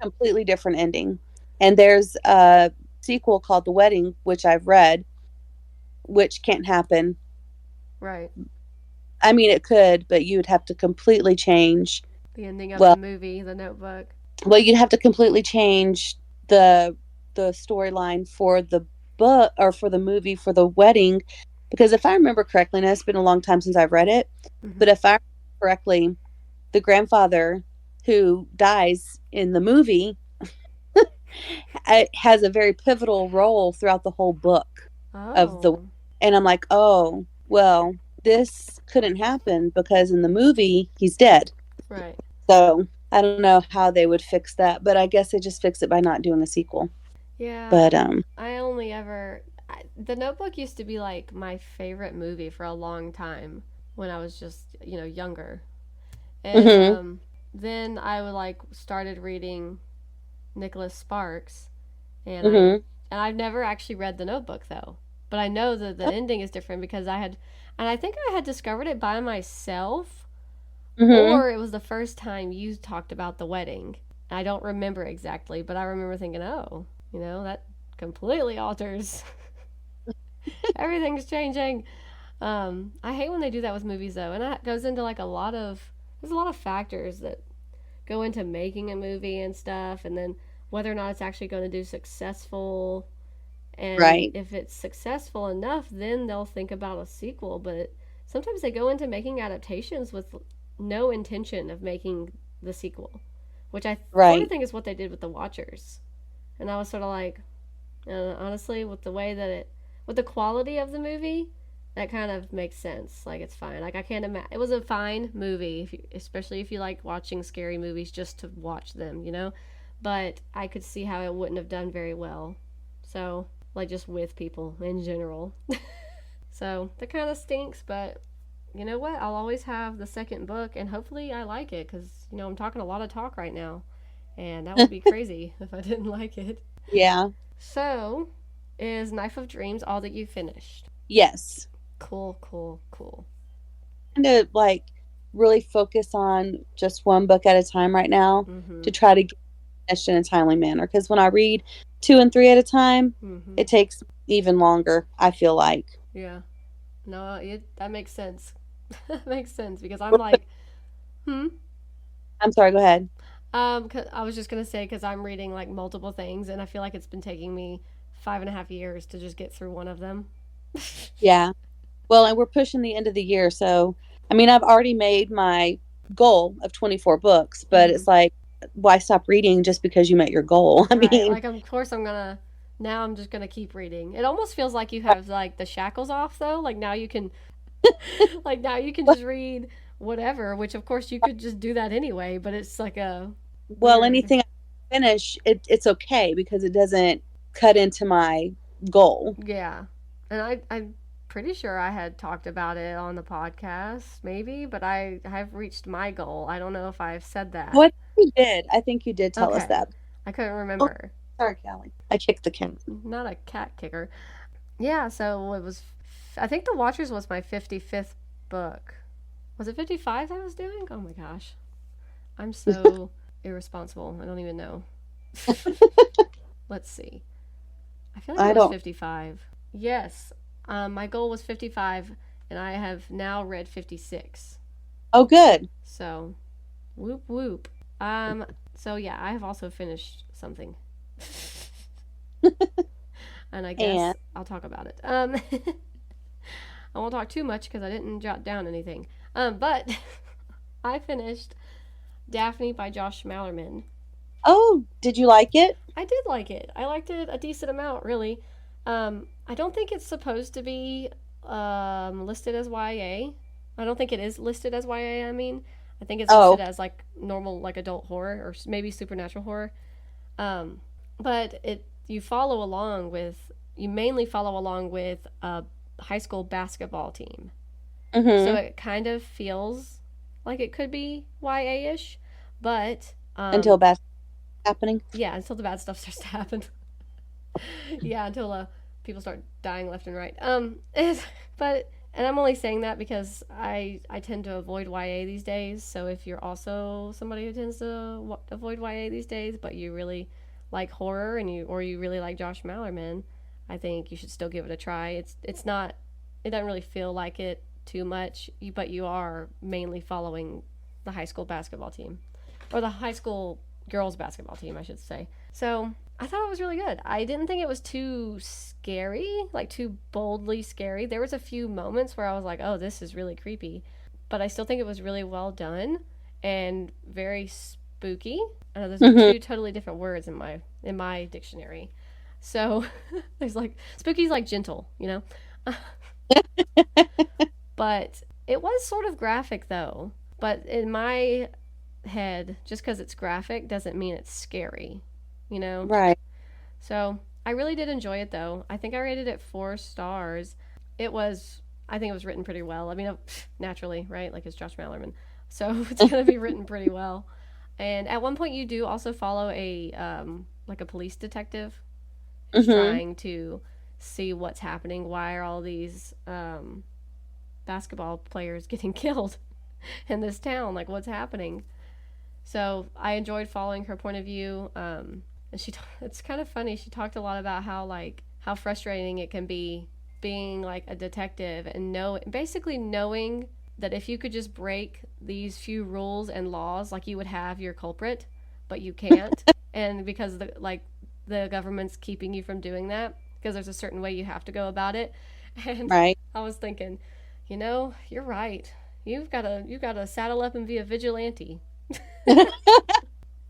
completely different ending, and there's a sequel called The Wedding, which I've read, which can't happen. right. I mean, it could, but you would have to completely change. The ending of the Well, movie, The Notebook. you'd have to completely change the storyline for the book or for the movie for The Wedding, because if I remember correctly, and it's been a long time since I've read it, Mm-hmm. but if I remember correctly, the grandfather who dies in the movie has a very pivotal role throughout the whole book of the, Oh, and I'm like, oh, well, this couldn't happen because in the movie he's dead. right. So I don't know how they would fix that, but I guess they just fix it by not doing a sequel. Yeah, But I only ever. The Notebook used to be like my favorite movie for a long time when I was just, younger. And mhm, then I would like started reading Nicholas Sparks, and mhm, I've never actually read The Notebook though. But I know that the ending is different because and I think I had discovered it by myself, mhm, or it was the first time you talked about the wedding. I don't remember exactly, but I remember thinking, oh, that completely alters. Everything's changing. I hate when they do that with movies though, and that goes into like there's a lot of factors that go into making a movie and stuff, and then whether or not it's actually going to do successful. And right, if it's successful enough, then they'll think about a sequel. But sometimes they go into making adaptations with no intention of making the sequel, which I sort of right, think is what they did with The Watchers. And I was sort of like, honestly, with the way that with the quality of the movie, that kind of makes sense. Like it's fine. Like I can't imagine. It was a fine movie, especially if you like watching scary movies just to watch them. But I could see how it wouldn't have done very well. So like just with people in general. So that kind of stinks, but you know what? I'll always have the second book, and hopefully I like it because I'm talking a lot of talk right now, and that would be crazy if I didn't like it. yeah, So, is Knife of Dreams all that you finished? yes. Cool, cool, cool. To like really focus on just one book at a time right now Mm-hmm. to try to get finished in a timely manner. Because when I read two and three at a time, Mm-hmm. it takes even longer, I feel like. Yeah. No, that makes sense. That makes sense because I'm like, hmm. I'm sorry, go ahead. 'Cause I was just gonna say because I'm reading like multiple things, and I feel like it's been taking me 5.5 years to just get through one of them. Yeah. Well, and we're pushing the end of the year. So, I mean, I've already made my goal of 24 books, but Mm-hmm. it's like, why stop reading just because you met your goal? I Right. mean, Like, of course, now I'm just gonna keep reading. It almost feels like you have like the shackles off though. Like now you can, like now you can just read whatever. Which of course you could just do that anyway. But it's like a well, weird. anything I finish, it's okay because it doesn't cut into my goal. Yeah. And I'm pretty sure I had talked about it on the podcast, maybe. But I have reached my goal. I don't know if I've said that. What you did, I think you did tell us Okay. that. I couldn't Oh, remember. sorry, Callie. I kicked the cat. Not a cat kicker. Yeah, so it was. I think The Watchers was my 55th book. Was it 55 I was doing? Oh my gosh. I'm so irresponsible. I don't even know. Let's see. I feel like it I was don't. 55. Yes. My goal was 55, and I have now read 56. Oh, good. So, whoop whoop. So yeah, I have also finished something. and I And guess I'll talk about it. I won't talk too much because I didn't jot down anything. But I finished Daphne by Josh Malerman. oh, did you like it? I did like it. I liked it a decent amount, really. I don't think it's supposed to be listed as YA. I don't think it is listed as YA. I mean, I think it's listed Oh, as like normal, like adult horror or maybe supernatural horror. Um, but you mainly follow along with a high school basketball team. So mm-hmm. it kind of feels like it could be YA ish, but Until bad happening. yeah, until the bad stuff starts to happen. Yeah, until people start dying left and right. But and I'm only saying that because I tend to avoid YA these days. So if you're also somebody who tends to avoid YA these days, but you really like horror and you really like Josh Malerman, I think you should still give it a try. It's not it doesn't really feel like it too much, but you are mainly following the high school basketball team or the high school girls basketball team, I should say. So I thought it was really good. I didn't think it was too scary, like too boldly scary. There was a few moments where I was like, "Oh, this is really creepy," but I still think it was really well done and very spooky. I know there's Mm-hmm. two totally different words in my dictionary. So there's like spooky's like gentle, you know. But it was sort of graphic though. But in my head, just because it's graphic doesn't mean it's scary, you know? Right. So I really did enjoy it though. I think I rated it 4 stars. It was, I think it was written pretty well. I mean, naturally, right? Like it's Josh Malerman. So it's going to be written pretty well. And at one point, you do also follow like a police detective who's Mm-hmm. trying to see what's happening. Why are all these basketball players getting killed in this town? Like, what's happening? So I enjoyed following her point of view. And it's kind of funny. She talked a lot about how frustrating it can be being like a detective and basically knowing that if you could just break these few rules and laws, like you would have your culprit, but you can't, and because the government's keeping you from doing that because there's a certain way you have to go about it. And Right. I was thinking, you're right. You've got to saddle up and be a vigilante.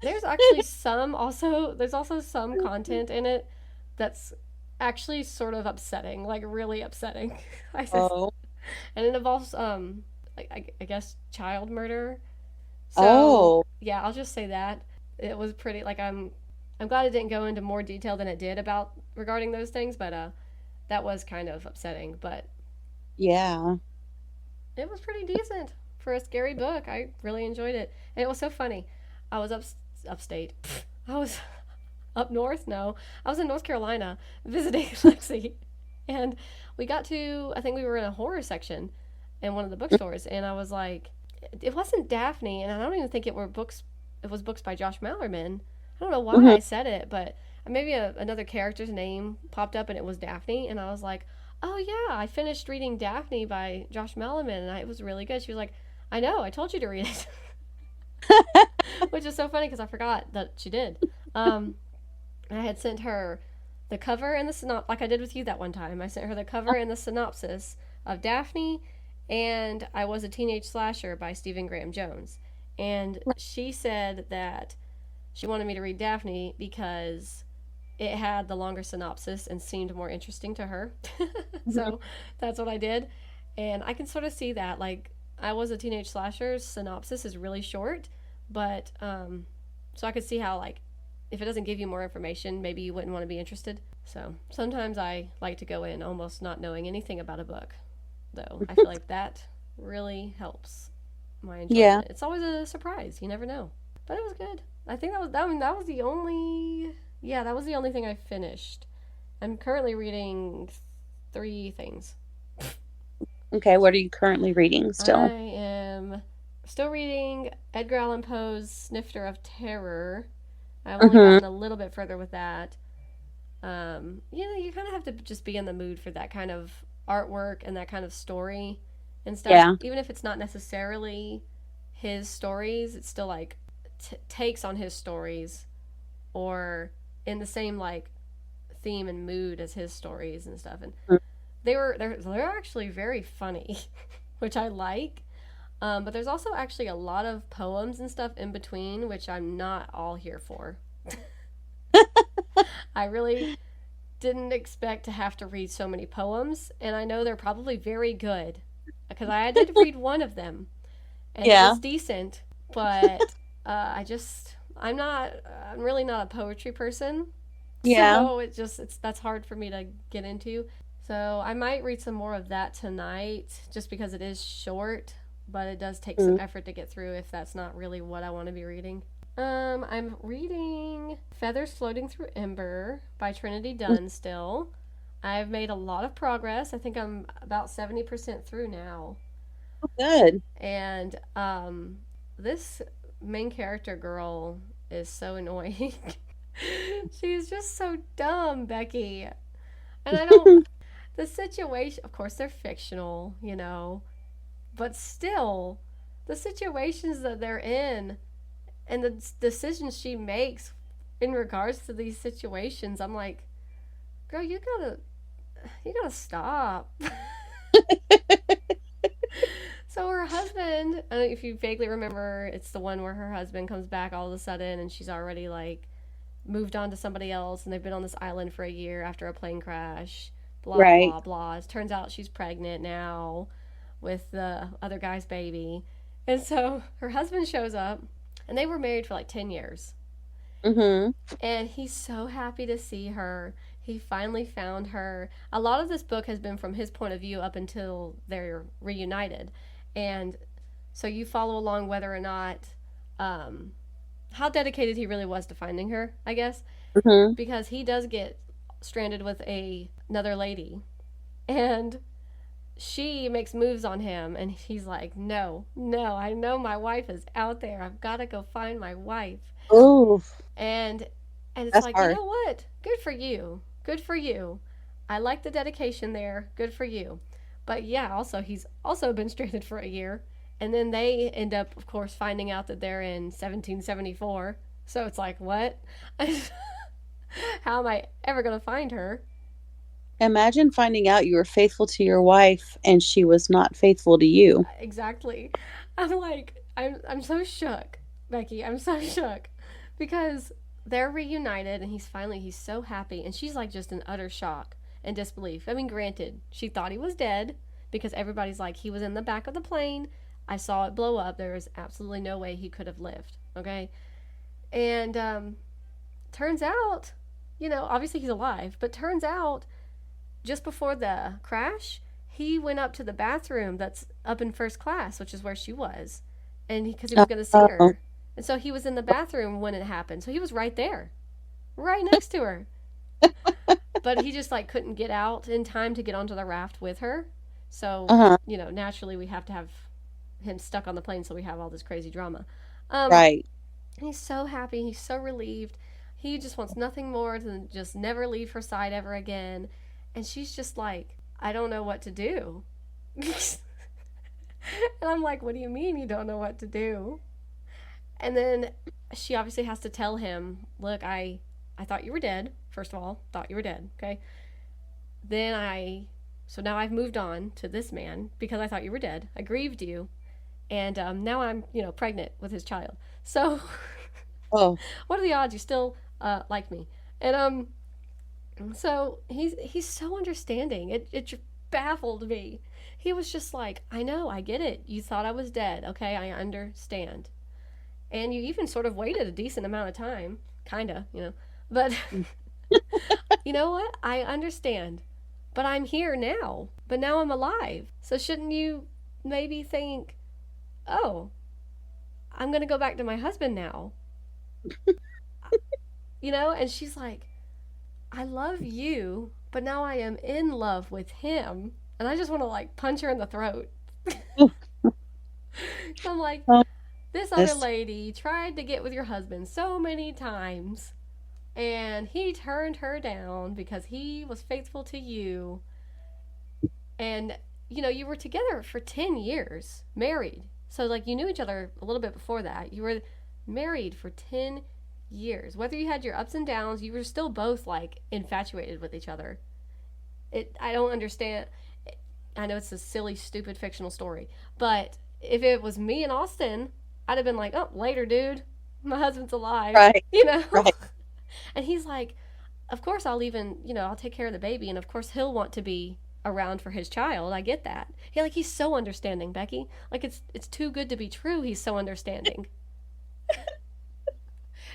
There's also some content in it that's actually sort of upsetting, like really upsetting. I said, Oh. and it involves like I guess child murder. So Oh. yeah, I'll just say that it was pretty. Like I'm glad it didn't go into more detail than it did about regarding those things, but that was kind of upsetting. But Yeah. it was pretty decent for a scary book. I really enjoyed it, and it was so funny. I was upstate. I was up north. No, I was in North Carolina visiting Lexi, and we got to. I think we were in a horror section in one of the bookstores, and I was like, it wasn't Daphne, and I don't even think it were books. It was books by Josh Malerman. I don't know why Mm-hmm. I said it, but maybe another character's name popped up, and it was Daphne, and I was like, oh yeah, I finished reading Daphne by Josh Malerman, and it was really good. She was like, I know, I told you to read it. Which is so funny because I forgot that she did. Um, I had sent her the cover and the synopsis, like I did with you that one time. I sent her the cover and the synopsis of Daphne and I Was a Teenage Slasher by Stephen Graham Jones. And she said that she wanted me to read Daphne because it had the longer synopsis and seemed more interesting to her. So that's what I did. And I can sort of see that. Like, I Was a Teenage Slasher's synopsis is really short, but so I could see how, like, if it doesn't give you more information, maybe you wouldn't want to be interested. So sometimes I like to go in almost not knowing anything about a book, though. I feel like that really helps my Yeah. enjoyment. It's always a surprise. You never know. But it was good. I think that was the only that was the only thing I finished. I'm currently reading 3 things. Okay. What are you currently reading I still? am still reading Edgar Allan Poe's Snifter of Terror. I've only Mm-hmm. gotten a little bit further with that. You kind of have to just be in the mood for that kind of artwork and that kind of story and stuff. Yeah. Even if it's not necessarily his stories, it's still like takes on his stories or in the same like theme and mood as his stories and stuff. And Mm. they're actually very funny, which I like. But there's also actually a lot of poems and stuff in between, which I'm not all here for. I really didn't expect to have to read so many poems, and I know they're probably very good because I did read one of them, and it Yeah. was decent. But I'm really not a poetry person, Yeah. so that's hard for me to get into. So I might read some more of that tonight, just because it is short, but it does take some Mm. effort to get through if that's not really what I want to be reading. I'm reading Feathers Floating Through Ember by Trinity Dunn still. I've made a lot of progress. I think I'm about 70% through now. Good. And this main character girl is so annoying. She's just so dumb, Becky. And I don't. The situation, of course, they're fictional, but still, the situations that they're in and the decisions she makes in regards to these situations, I'm like, girl, you gotta stop. So her husband, I don't know if you vaguely remember, it's the one where her husband comes back all of a sudden and she's already like moved on to somebody else, and they've been on this island for a year after a plane crash. Blah Right. blah blah. It turns out she's pregnant now with the other guy's baby, and so her husband shows up, and they were married for like 10 years. Mm-hmm. And he's so happy to see her. He finally found her. A lot of this book has been from his point of view up until they're reunited. And so you follow along whether or not, how dedicated he really was to finding her, I guess. Mm-hmm. Because he does get stranded with another lady. And she makes moves on him, and he's like, no, no, I know my wife is out there. I've got to go find my wife. Oh, And it's that's like, you hard. know what? Good for you. Good for you. I like the dedication there. Good for you. But yeah, also he's also been stranded for a year. And then they end up, of course, finding out that they're in 1774. So it's like, what? How am I ever going to find her? Imagine finding out you were faithful to your wife and she was not faithful to you. Exactly. I'm so shook, Becky. I'm so shook because they're reunited, and he's so happy, and she's like just in utter shock and disbelief. I mean, granted, she thought he was dead because everybody's like, he was in the back of the plane. I saw it blow up. There was absolutely no way he could have lived. Okay. And turns out, obviously he's alive, but turns out just before the crash, he went up to the bathroom that's up in first class, which is where she was, and because he was going to see Oh, her. And so he was in the bathroom when it happened. So he was right there, right next to her. But he just like couldn't get out in time to get onto the raft with her. So, uh-huh. Naturally we have to have him stuck on the plane, so we have all this crazy drama. Um, Right. he's so happy. He's so relieved. He just wants nothing more than just never leave her side ever again. And she's just like, I don't know what to do. And I'm like, what do you mean you don't know what to do? And then she obviously has to tell him, look, I thought you were dead. First of all, thought you were dead. Okay. So now I've moved on to this man because I thought you were dead. I grieved you. And now I'm, pregnant with his child. So Oh, what are the odds you still like me? And so he's so understanding. It baffled me. He was just like, I know, I get it. You thought I was dead. Okay, I understand. And you even sort of waited a decent amount of time, kinda. But you know what? I understand. But I'm here now. But now I'm alive. So shouldn't you maybe think, oh, I'm gonna go back to my husband now? And she's like, I love you, but now I am in love with him. And I just want to like punch her in the throat. I'm like, oh, this other this. lady tried to get with your husband so many times, and he turned her down because he was faithful to you. And, you were together for 10 years, married. So, like, you knew each other a little bit before that. You were married for 10 Years. Whether you had your ups and downs, you were still both like infatuated with each other. I don't understand. I know it's a silly, stupid fictional story, but if it was me and Austin, I'd have been like, "Oh, later, dude. My husband's alive," Right. you know. Right. And he's like, "Of course, I'll even, I'll take care of the baby, and of course, he'll want to be around for his child. I get that." He's so understanding, Becky. Like it's too good to be true. He's so understanding.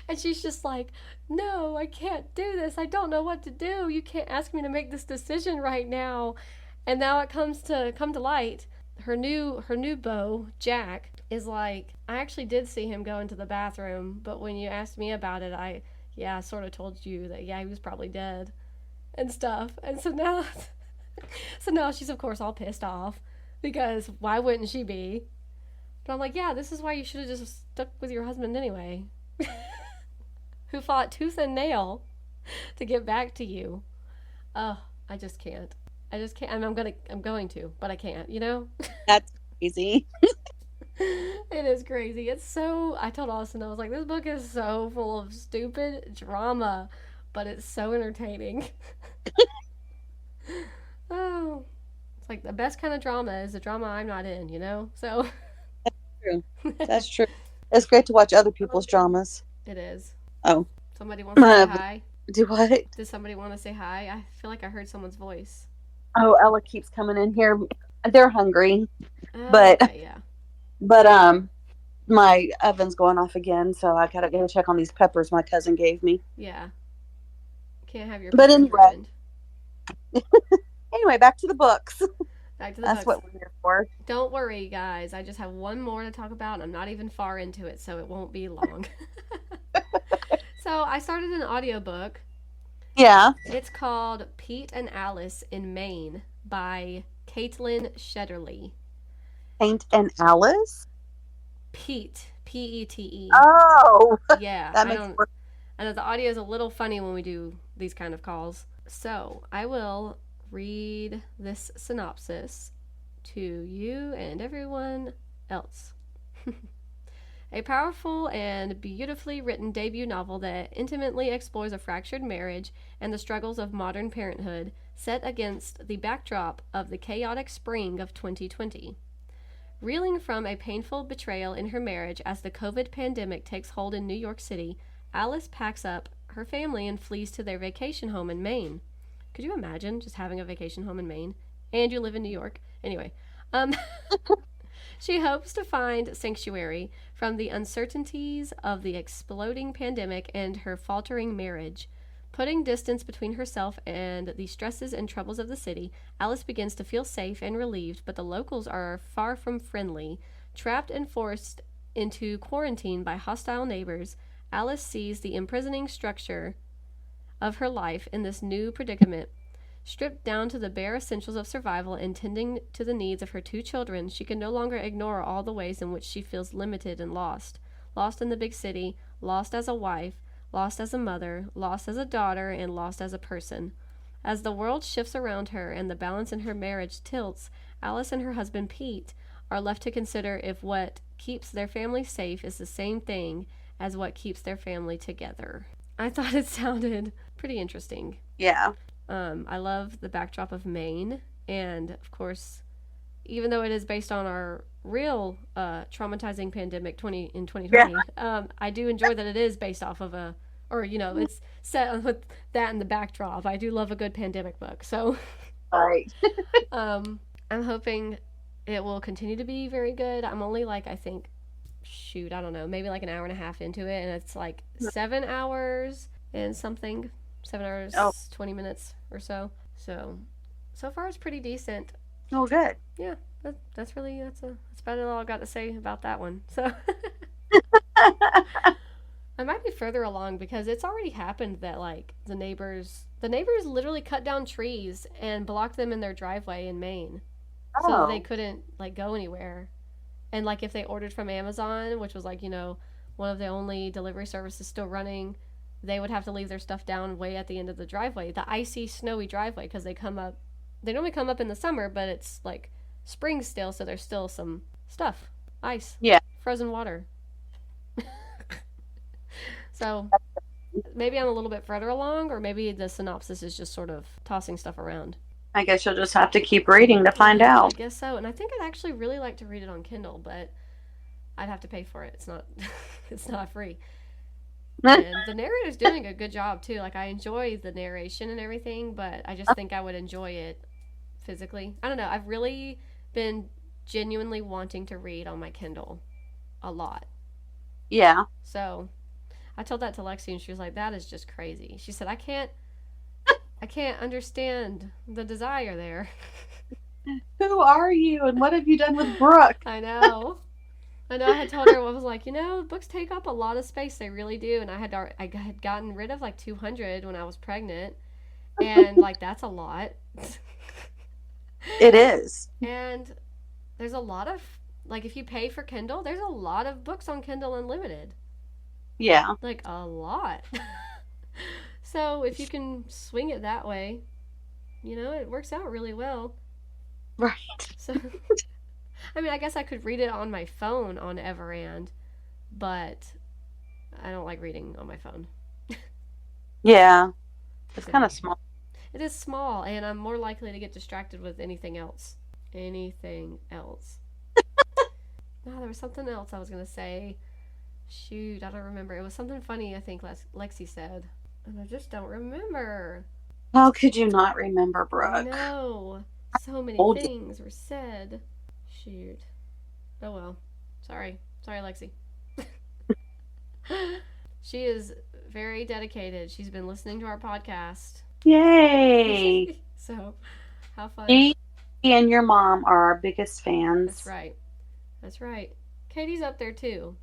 And she's just like, "No, I can't do this. I don't know what to do. You can't ask me to make this decision right now." And now it come to light. Her new beau, Jack, is like, "I actually did see him go into the bathroom, but when you asked me about it, I sort of told you that he was probably dead and stuff." And so now she's of course all pissed off because why wouldn't she be? But I'm like, "Yeah, this is why you should have just stuck with your husband anyway." Who fought tooth and nail to get back to you. Oh, I just can't. I just can't. I'm going to, but I can't, That's crazy. It is crazy. It's so, I told Austin, I was like, this book is so full of stupid drama, but it's so entertaining. Oh, it's like the best kind of drama is the drama I'm not in, So True. That's true. It's great to watch other people's dramas. it is. Oh. Somebody wants to say hi. Do what? Does somebody want to say hi? I feel like I heard someone's voice. Oh, Ella keeps coming in here. They're hungry. Oh, But okay, yeah. But my oven's going off again, so I gotta go check on these peppers my cousin gave me. Yeah. Can't have your But peppers anyway. ruined. Anyway, back to the books. Back to the That's books. what we're here for. Don't worry, guys. I just have one more to talk about, and I'm not even far into it, so it won't be long. So I started an audiobook. Yeah. It's called Pete and Alice in Maine by Caitlin Shedderly. Paint and Alice? Pete. P-E-T-E. Oh. Yeah. That makes more. I know the audio is a little funny when we do these kind of calls. So I will read this synopsis to you and everyone else. A powerful and beautifully written debut novel that intimately explores a fractured marriage and the struggles of modern parenthood, set against the backdrop of the chaotic spring of 2020. Reeling from a painful betrayal in her marriage as the COVID pandemic takes hold in New York City, Alice packs up her family and flees to their vacation home in Maine. Could you imagine just having a vacation home in Maine? And you live in New York. Anyway, she hopes to find sanctuary from the uncertainties of the exploding pandemic and her faltering marriage. Putting distance between herself and the stresses and troubles of the city, Alice begins to feel safe and relieved, but the locals are far from friendly. Trapped and forced into quarantine by hostile neighbors, Alice sees the imprisoning structure of her life in this new predicament. Stripped down to the bare essentials of survival and tending to the needs of her two children, she can no longer ignore all the ways in which she feels limited and lost. Lost in the big city, lost as a wife, lost as a mother, lost as a daughter, and lost as a person. As the world shifts around her and the balance in her marriage tilts, Alice and her husband Pete are left to consider if what keeps their family safe is the same thing as what keeps their family together. I thought it sounded pretty interesting. Yeah. I love the backdrop of Maine, and of course, even though it is based on our real traumatizing pandemic in 2020, I do enjoy that it is based off of it's set with that in the backdrop. I do love a good pandemic book, so Right. I'm hoping it will continue to be very good. I'm only I think, I don't know, maybe like an hour and a half into it, and it's like 7 hours and something. 7 hours, 20 minutes or so. So far it's pretty decent. Oh, good. Yeah, that's about all I've got to say about that one. So I might be further along because it's already happened that the neighbors literally cut down trees and blocked them in their driveway in Maine, so they couldn't go anywhere. And if they ordered from Amazon, which was one of the only delivery services still running, they would have to leave their stuff down way at the end of the driveway, the icy, snowy driveway, because they normally come up in the summer, but it's spring still, so there's still some stuff, ice, yeah, frozen water. So maybe I'm a little bit further along, or maybe the synopsis is just sort of tossing stuff around. I guess you'll just have to keep reading to find I out. guess so. And I think I'd actually really like to read it on Kindle, but I'd have to pay for it. It's not it's not free. And the narrator's doing a good job too. Like I enjoy the narration and everything, but I just think I would enjoy it physically. I don't know. I've really been genuinely wanting to read on my Kindle a lot. Yeah. So I told that to Lexi and she was like, that is just crazy. She said, I can't understand the desire there. Who are you and what have you done with Brooke? I know. I had told her, I was like, books take up a lot of space. They really do. And I had gotten rid of like 200 when I was pregnant. And like, that's a lot. It is. And there's a lot of, like, if you pay for Kindle, there's a lot of books on Kindle Unlimited. Yeah. Like, a lot. So if you can swing it that way, it works out really well. Right. So, I mean, I guess I could read it on my phone on Everand, but I don't like reading on my phone. Yeah. It's kind of small. It is small, and I'm more likely to get distracted with anything else. Anything else. No, there was something else I was going to say. Shoot, I don't remember. It was something funny, I think Lexi said. And I just don't remember. How could you not remember, Brooke? No. So many things were said. Shoot. Oh well. Sorry, Lexi. She is very dedicated. She's been listening to our podcast. Yay! So, how fun. She and your mom are our biggest fans. That's right. Katie's up there too.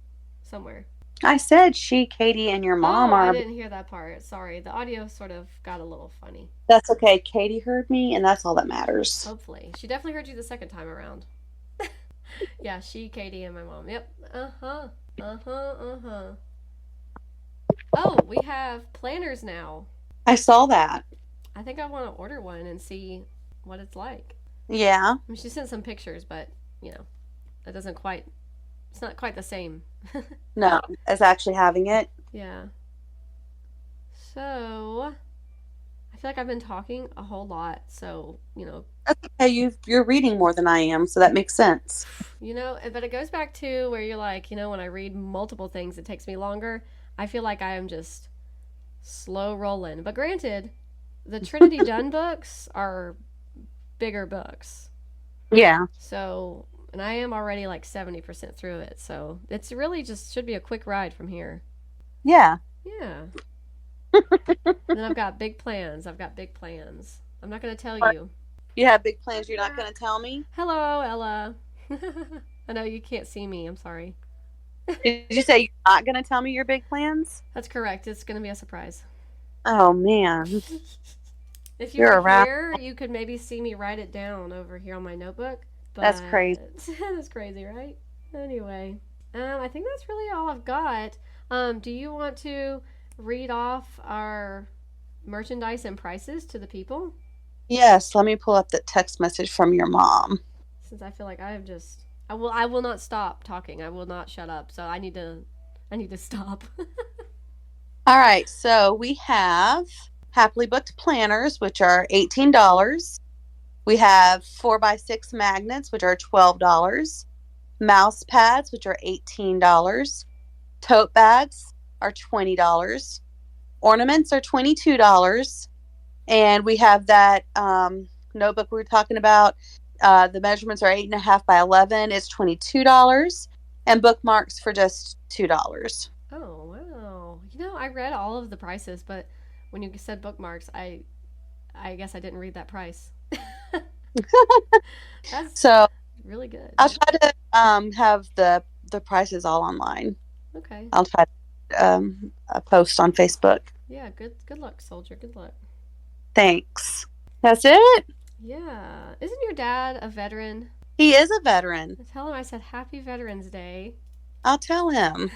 Somewhere. I said Katie, and your mom are... I didn't hear that part. Sorry. The audio sort of got a little funny. That's okay. Katie heard me, and that's all that matters. Hopefully. She definitely heard you the second time around. Yeah, Katie, and my mom. Yep. Uh-huh. Oh, we have planners now. I saw that. I think I want to order one and see what it's like. Yeah. I mean, she sent some pictures, but, that doesn't quite... It's not quite the same. No, as actually having it. Yeah. So, I feel like I've been talking a whole lot, so, That's okay. You're reading more than I am, so that makes sense. But it goes back to where you're like, when I read multiple things, it takes me longer. I feel like I am just slow rolling. But granted, the Trinity Dunn books are bigger books. Yeah. So... And I am already like 70% through it, so it's really just should be a quick ride from here. Yeah. Yeah. And then I've got big plans. I'm not going to tell you. You have big plans you're not going to tell me? Hello, Ella. I know you can't see me. I'm sorry. Did you say you're not going to tell me your big plans? That's correct. It's going to be a surprise. Oh, man. If you were here, you could maybe see me write it down over here on my notebook. But that's crazy. That's crazy, right? Anyway, I think that's really all I've got. Do you want to read off our merchandise and prices to the people? Yes, let me pull up the text message from your mom. Since I feel like I will not stop talking. I will not shut up. So I need to stop. All right, so we have Happily Booked planners, which are $18. We have 4x6 magnets, which are $12. Mouse pads, which are $18. Tote bags are $20. Ornaments are $22. And we have that notebook we were talking about. The measurements are 8.5 by 11. It's $22. And bookmarks for just $2. Oh, wow. I read all of the prices, but when you said bookmarks, I guess I didn't read that price. That's so really good. I'll try to have the prices all online. Okay. I'll try to post on Facebook. Yeah, good luck, soldier. Good luck. Thanks. That's it? Yeah. Isn't your dad a veteran? He is a veteran. Tell him I said Happy Veterans Day. I'll tell him.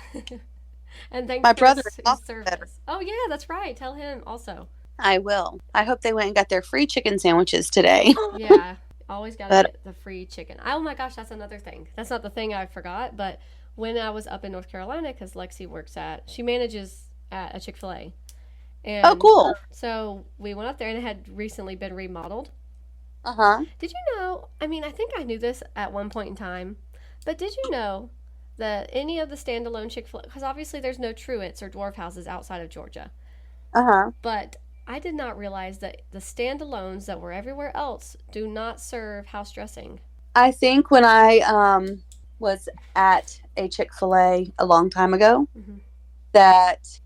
And thanks my for brother his is also service. Veteran. Oh yeah, that's right. Tell him also. I will. I hope they went and got their free chicken sandwiches today. Yeah, always got to get the free chicken. Oh my gosh, that's another thing. That's not the thing I forgot, but when I was up in North Carolina, because Lexi she manages at a Chick-fil-A. Oh, And cool. so we went up there and it had recently been remodeled. Uh-huh. Did you know? I mean, I think I knew this at one point in time, but did you know that any of the standalone Chick-fil-A, because obviously there's no Truett's or Dwarf Houses outside of Georgia, Uh-huh. but I did not realize that the standalones that were everywhere else do not serve house dressing. I think when I was at a Chick-fil-A a long time ago, Mm-hmm. that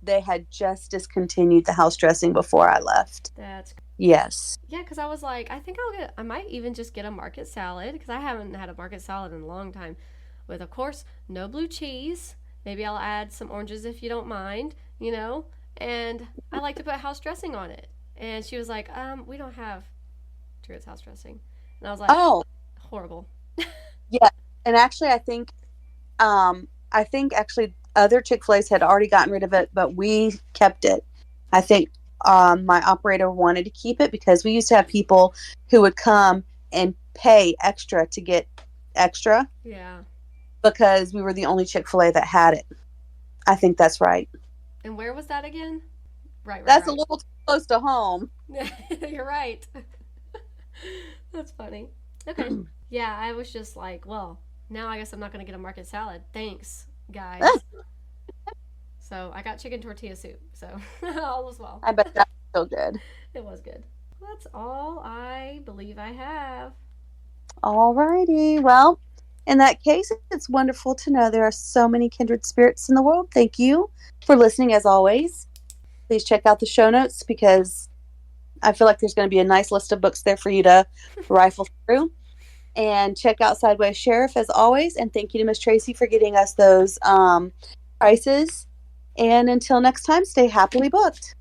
they had just discontinued the house dressing before I left. That's Yes. Yeah, because I was like, I might even just get a market salad because I haven't had a market salad in a long time. With, of course, no blue cheese. Maybe I'll add some oranges if you don't mind, you know? And I like to put house dressing on it. And she was like, we don't have Truett's house dressing. And I was like, Oh, horrible. yeah. And actually, I think actually other Chick-fil-A's had already gotten rid of it, but we kept it. I think my operator wanted to keep it because we used to have people who would come and pay extra to get extra Yeah. because we were the only Chick-fil-A that had it. I think that's right. And where was that again? Right, That's a right. little too close to home. You're right. That's funny. Okay. Yeah, I was just like, well, now I guess I'm not going to get a market salad. Thanks, guys. So I got chicken tortilla soup. So all was well. I bet that's still good. It was good. That's all I believe I have. All righty. Well, in that case, it's wonderful to know there are so many kindred spirits in the world. Thank you for listening as always. Please check out the show notes because I feel like there's going to be a nice list of books there for you to rifle through. And check out Sideways Sheriff as always. And thank you to Miss Tracy for getting us those prices. And until next time, stay happily booked.